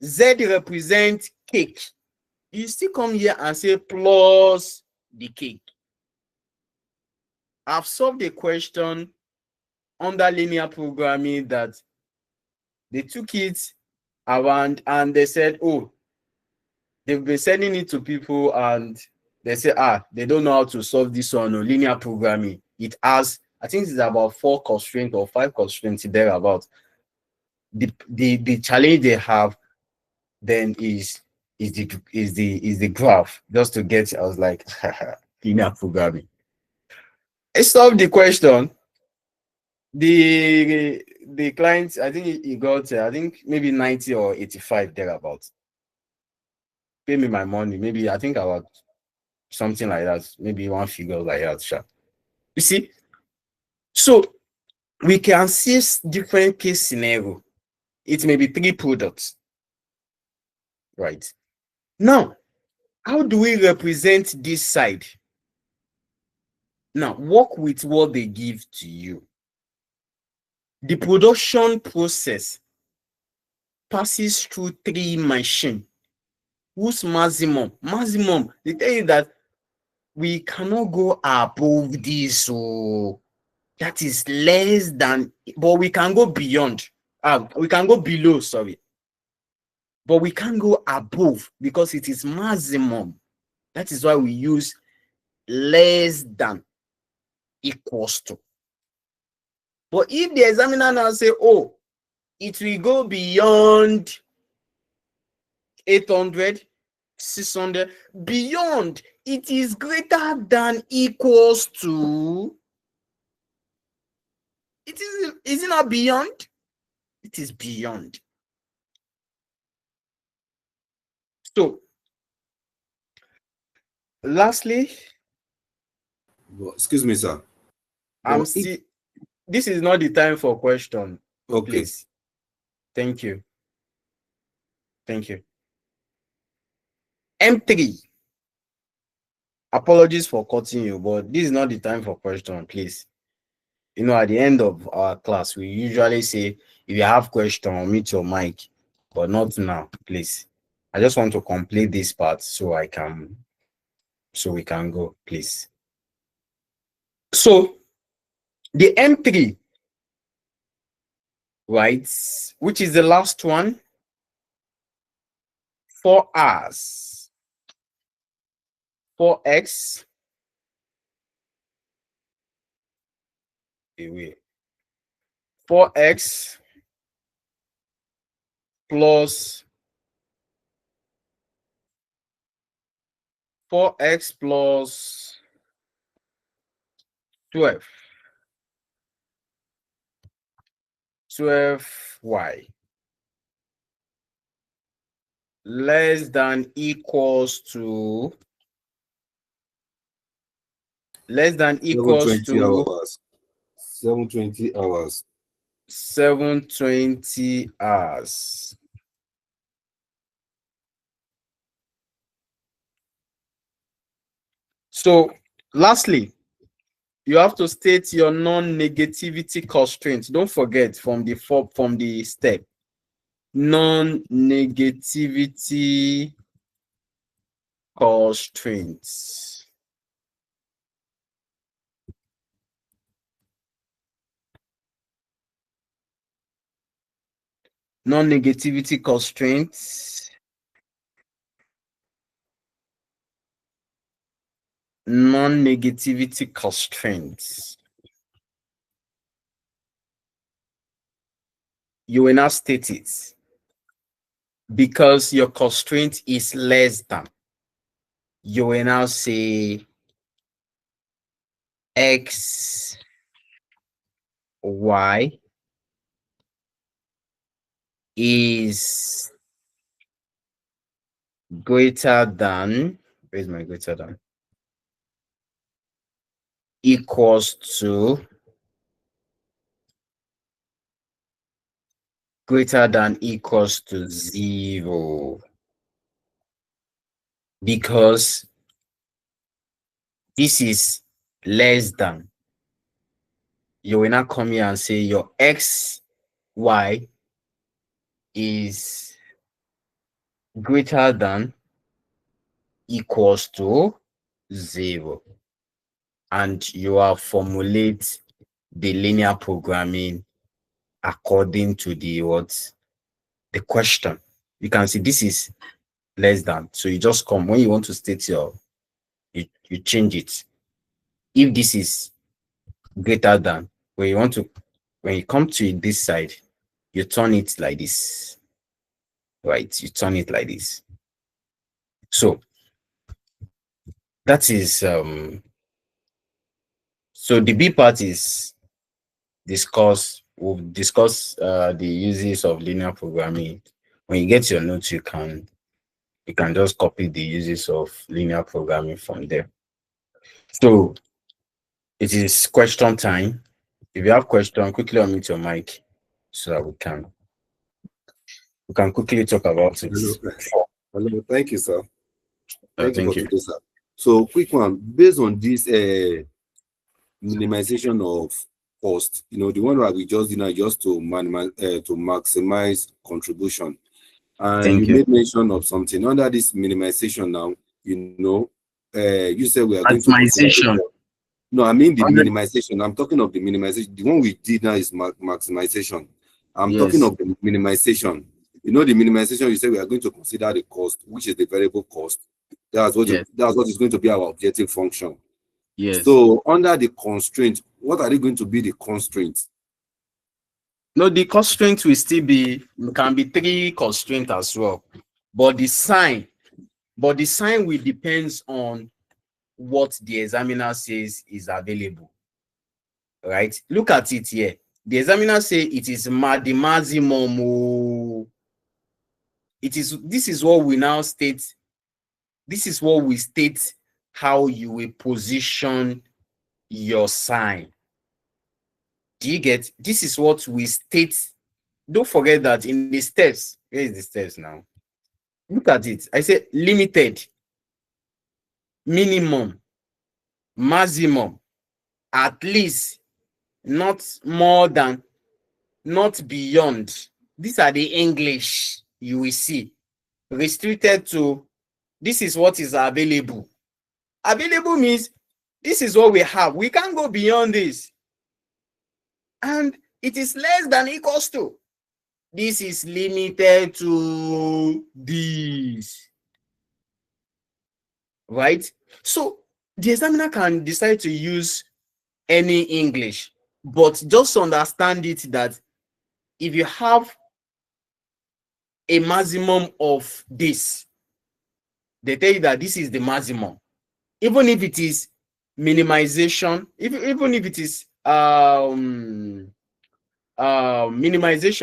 Z represents cake, you still come here and say plus the cake. I've solved a question under linear programming that they took it around and they said, oh, they've been sending it to people and they say, they don't know how to solve this one on linear programming. It has, I think it's about 4 constraints or 5 constraints thereabout. The challenge they have then is the graph. Just to get, I was like, linear programming. I solved the question. The client, I think he got, I think maybe 90 or 85 thereabouts. Pay me my money. Maybe I think about something like that. Maybe one figure like that. Sure. You see, so we can see different case scenario. It may be 3 products, right? Now, how do we represent this side? Now, work with what they give to you. The production process passes through 3 machines. Whose maximum? They tell you that we cannot go above this, so that is less than, but we can go beyond. We can go below, sorry. But we can't go above because it is maximum. That is why we use less than, equals to. But if the examiner now say, oh, it will go beyond 800, 600, beyond, it is greater than, equals to, is it not beyond? It is beyond. So, lastly, excuse me, sir. This is not the time for question. Okay. Please. Thank you. Thank you. M3. Apologies for cutting you, but this is not the time for question, please. You know, at the end of our class, we usually say, if you have question, mute your mic, but not now, please. I just want to complete this part so we can go, please. So, the M3, right, which is the last one, 4 hours, 4x, away, 4x plus 4x plus 12, 12y less than, equals to, 720 hours. 720 hours. 720 hours. So, lastly, you have to state your non-negativity constraints. Don't forget from the step. Non-negativity constraints. Non-negativity constraints. Non-negativity constraints. You will now state it because your constraint is less than. You will now say x, y is greater than, where's my greater than? Equals to greater than equals to 0. Because this is less than. You will not come here and say your x, y is greater than equals to 0. And you will formulate the linear programming according to the question. You can see this is less than. So you just come when you want to state you change it. If this is greater than, when you come to this side, you turn it like this, right? You turn it like this. So that is so the B part is we'll discuss the uses of linear programming. When you get your notes, you can just copy the uses of linear programming from there. So it is question time. If you have question, quickly unmute your mic so that we can quickly talk about it. Hello. Thank you, sir. Thank you. Today, sir. So quick one, based on this minimization of cost, the one that we just did just to maximize contribution. And you made mention of something under this minimization now, you said we are going to no, I mean the minimization. I'm talking of the minimization. The one we did now is maximization. I'm talking of the minimization. The minimization, you said we are going to consider the cost, which is the variable cost. That's what is going to be our objective function. Yes. So under the constraint, what are they going to be the constraints? No, the constraint will still can be 3 constraints as well. But the sign will depend on what the examiner says is available. Right? Look at it here. The examiner says it is the maximum. This is what we now state. This is what we state how you will position your sign. Do you get? This is what we state. Don't forget that in the steps, where is the steps now? Look at it. I say limited, minimum, maximum, at least, not more than, not beyond. These are the English you will see. Restricted to, this is what is available. Available means this is what we have. We can't go beyond this. And it is less than equals to. This is limited to this. Right? So the examiner can decide to use any English, but just understand it that if you have a maximum of this, they tell you that this is the maximum. Even if it is minimization, even if it is minimization,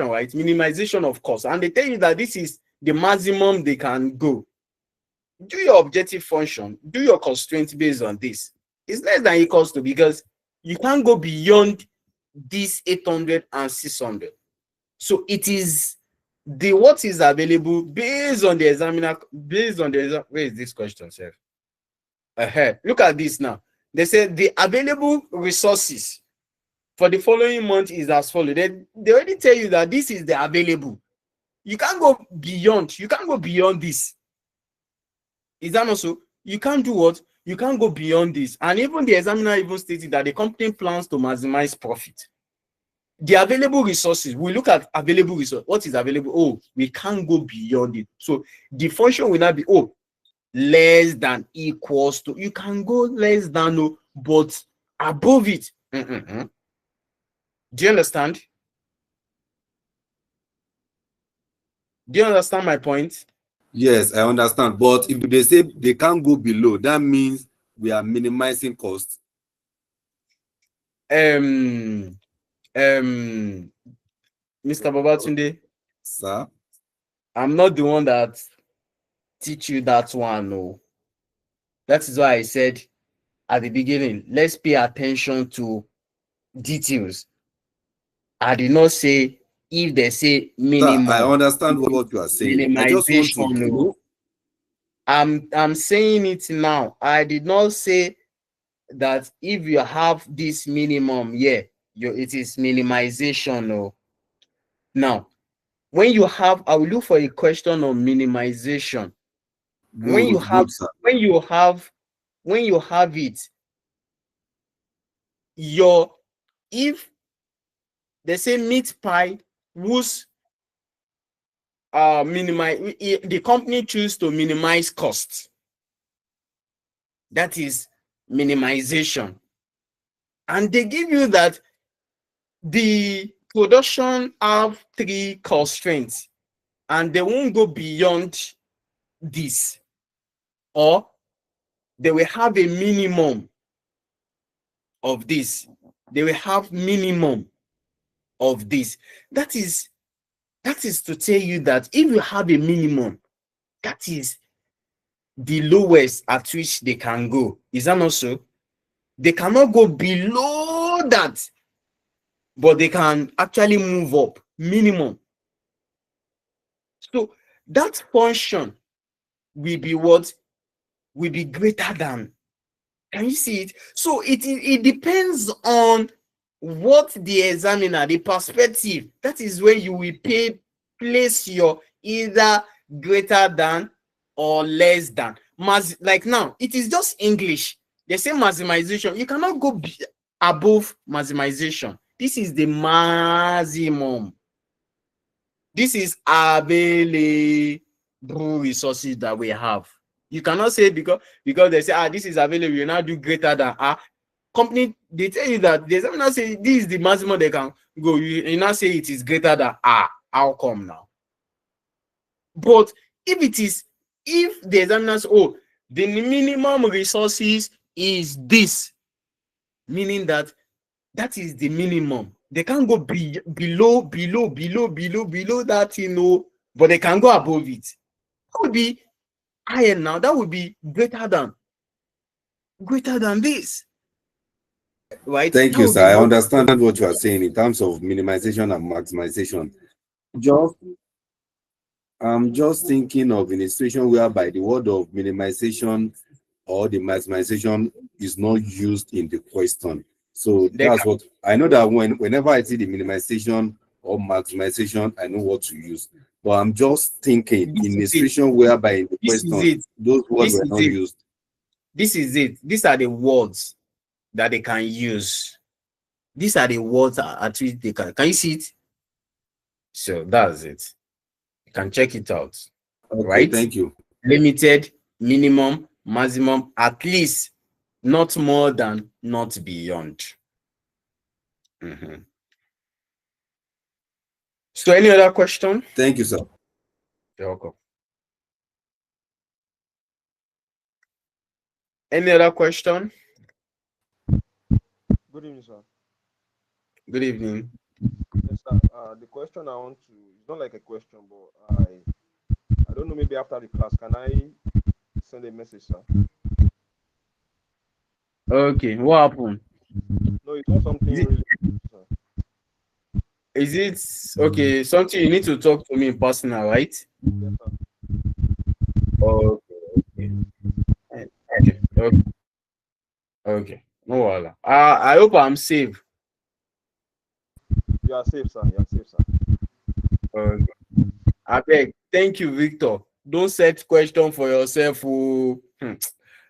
right? Minimization of cost, and they tell you that this is the maximum they can go. Do your objective function, do your constraint based on this. It's less than equals to, because you can't go beyond this 800 and 600. So it is the what is available based on the examiner, where is this question, sir? Look at this now. They say the available resources for the following month is as follows. They already tell you that this is the available. You can't go beyond. You can't go beyond this. Is that also? You can't do what? You can't go beyond this. And even the examiner even stated that the company plans to maximize profit. The available resources, we look at available resources. What is available? Oh, we can't go beyond it. So the function will not be, oh, less than equals to. You can go less than, no, but above it. Do you understand? Do you understand my point? Yes, I understand. But if they say they can't go below, that means we are minimizing costs. Mr. Babatunde, sir, I'm not the one that teach you that one. No. That is why I said at the beginning, let's pay attention to details. I did not say if they say minimum. Sir, I understand what you are saying. I just want to know. I'm saying it now. I did not say that if you have this minimum, yeah, it is minimization. No. Now, when you have, I will look for a question on minimization. When you have it, if they say meat pie whose the company choose to minimize costs, that is minimization, and they give you that the production have 3 constraints and they won't go beyond this, or they will have a minimum of this. They will have minimum of this. That is to tell you that if you have a minimum, that is the lowest at which they can go. Is that not so? They cannot go below that, but they can actually move up minimum. So that function will be what? Will be greater than. Can you see it? So it depends on what the examiner, the perspective, that is where you will place your either greater than or less than. Like now, it is just English. They say maximization. You cannot go above maximization. This is the maximum. This is available resources that we have. You cannot say because they say this is available, you now do greater than company. They tell you that the examiner say this is the maximum they can go. You now say it is greater than how come now? But if the examiner says, oh, the minimum resources is this, meaning that is the minimum. They can't go below that, but they can go above it. That would be higher now. That would be greater than this. Right? Thank you, sir. I understand what you are saying in terms of minimization and maximization. I'm just thinking of in a situation whereby the word of minimization or the maximization is not used in the question. So that's what I know, that whenever I see the minimization or maximization, I know what to use. But I'm just thinking in a situation whereby in the question, those words were not used. This is it. These are the words that they can use. These are the words at which they can. Can you see it? So that's it. You can check it out. Okay, right? Thank you. Limited, minimum, maximum, at least, not more than, not beyond. So any other question? Thank you, sir. You're welcome. Any other question? Good evening, sir. Good evening. Yes, sir. The question I want to, it's not like a question, but I don't know, maybe after the class, can I send a message, sir? Okay, what happened? No, it's not something really, sir. Is it okay? Something you need to talk to me in personal, right? Yes, sir. Okay. No worry. I hope I'm safe. You are safe, sir. You are safe, sir. Okay. I beg. Thank you, Victor. Don't set question for yourself.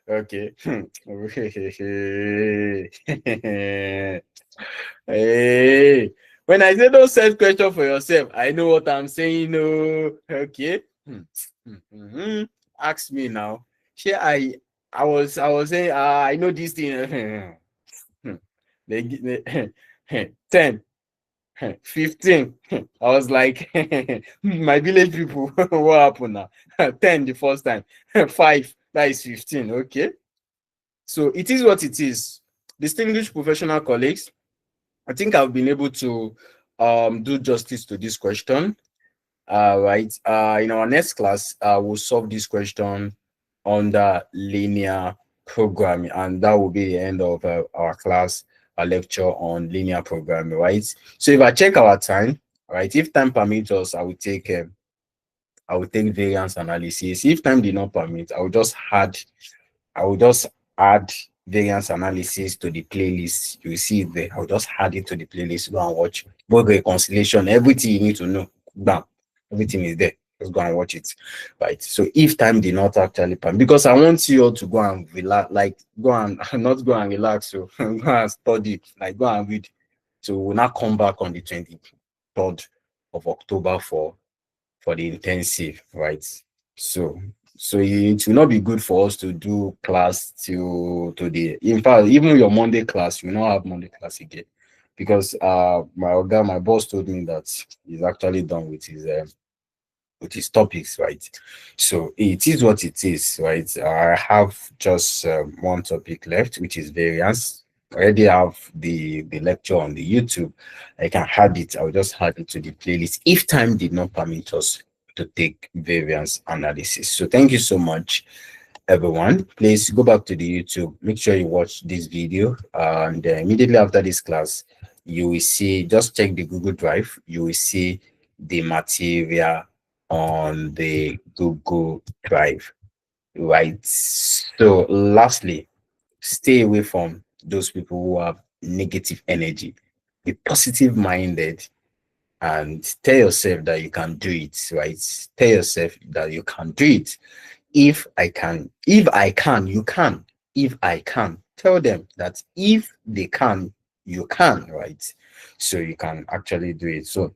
Okay. Hey. When I say don't set question for yourself, I know what I'm saying. No. Okay. Ask me now. I was saying I know this thing. They 10, 15. I was like, my village people, what happened now? 10 the first time, 5, that is 15. Okay. So it is what it is. Distinguished professional colleagues, I think I've been able to do justice to this question. Right. In our next class, we'll solve this question under linear programming, and that will be the end of our class, a lecture on linear programming. Right. So if I check our time, right, if time permits us, I will take variance analysis. If time did not permit, I will just add variance analysis to the playlist. You see it there. I'll just add it to the playlist. Go and watch both reconciliation, everything you need to know. Bam, everything is there. Just go and watch it. Right. So if time did not actually permit, because I want you all to go and relax, like go and not go and relax, so go and study, like go and read. So we'll now come back on the 23rd of October for the intensive, right? So it will not be good for us to do class till today. In fact, even your Monday class, you will not have Monday class again, because my boss told me that he's actually done with his topics, right? So it is what it is, right? I have just one topic left, which is variance. I already have the lecture on the YouTube. I can add it. I'll just add it to the playlist if time did not permit us to take variance analysis. So thank you so much, everyone. Please go back to the YouTube. Make sure you watch this video, and immediately after this class, you will see. Just check the Google Drive. You will see the material on the Google Drive, right? So lastly, stay away from those people who have negative energy. Be positive minded and tell yourself that you can do it, right? Tell yourself that you can do it. If I can, you can. If I can, tell them that if they can, you can, right? So you can actually do it. So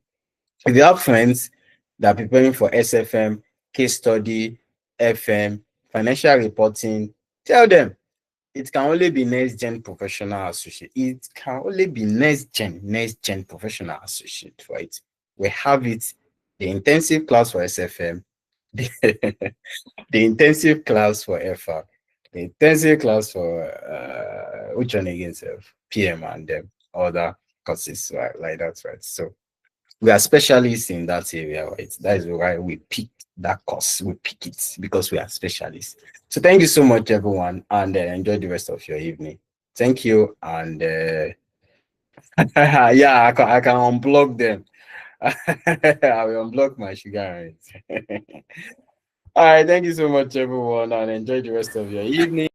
if you have friends that are preparing for SFM, case study, FM, financial reporting, tell them it can only be next gen professional associate. It can only be next gen professional associate, right? We have it, the intensive class for SFM, the, the intensive class for FR, the intensive class for which one again, PM and other courses, right? Like that, right? So we are specialists in that area, right? That is why we pick that course. We pick it because we are specialists. So thank you so much, everyone, and enjoy the rest of your evening. Thank you, and yeah, I can unblock them. I will unblock my sugar. All right, thank you so much, everyone, and enjoy the rest of your evening.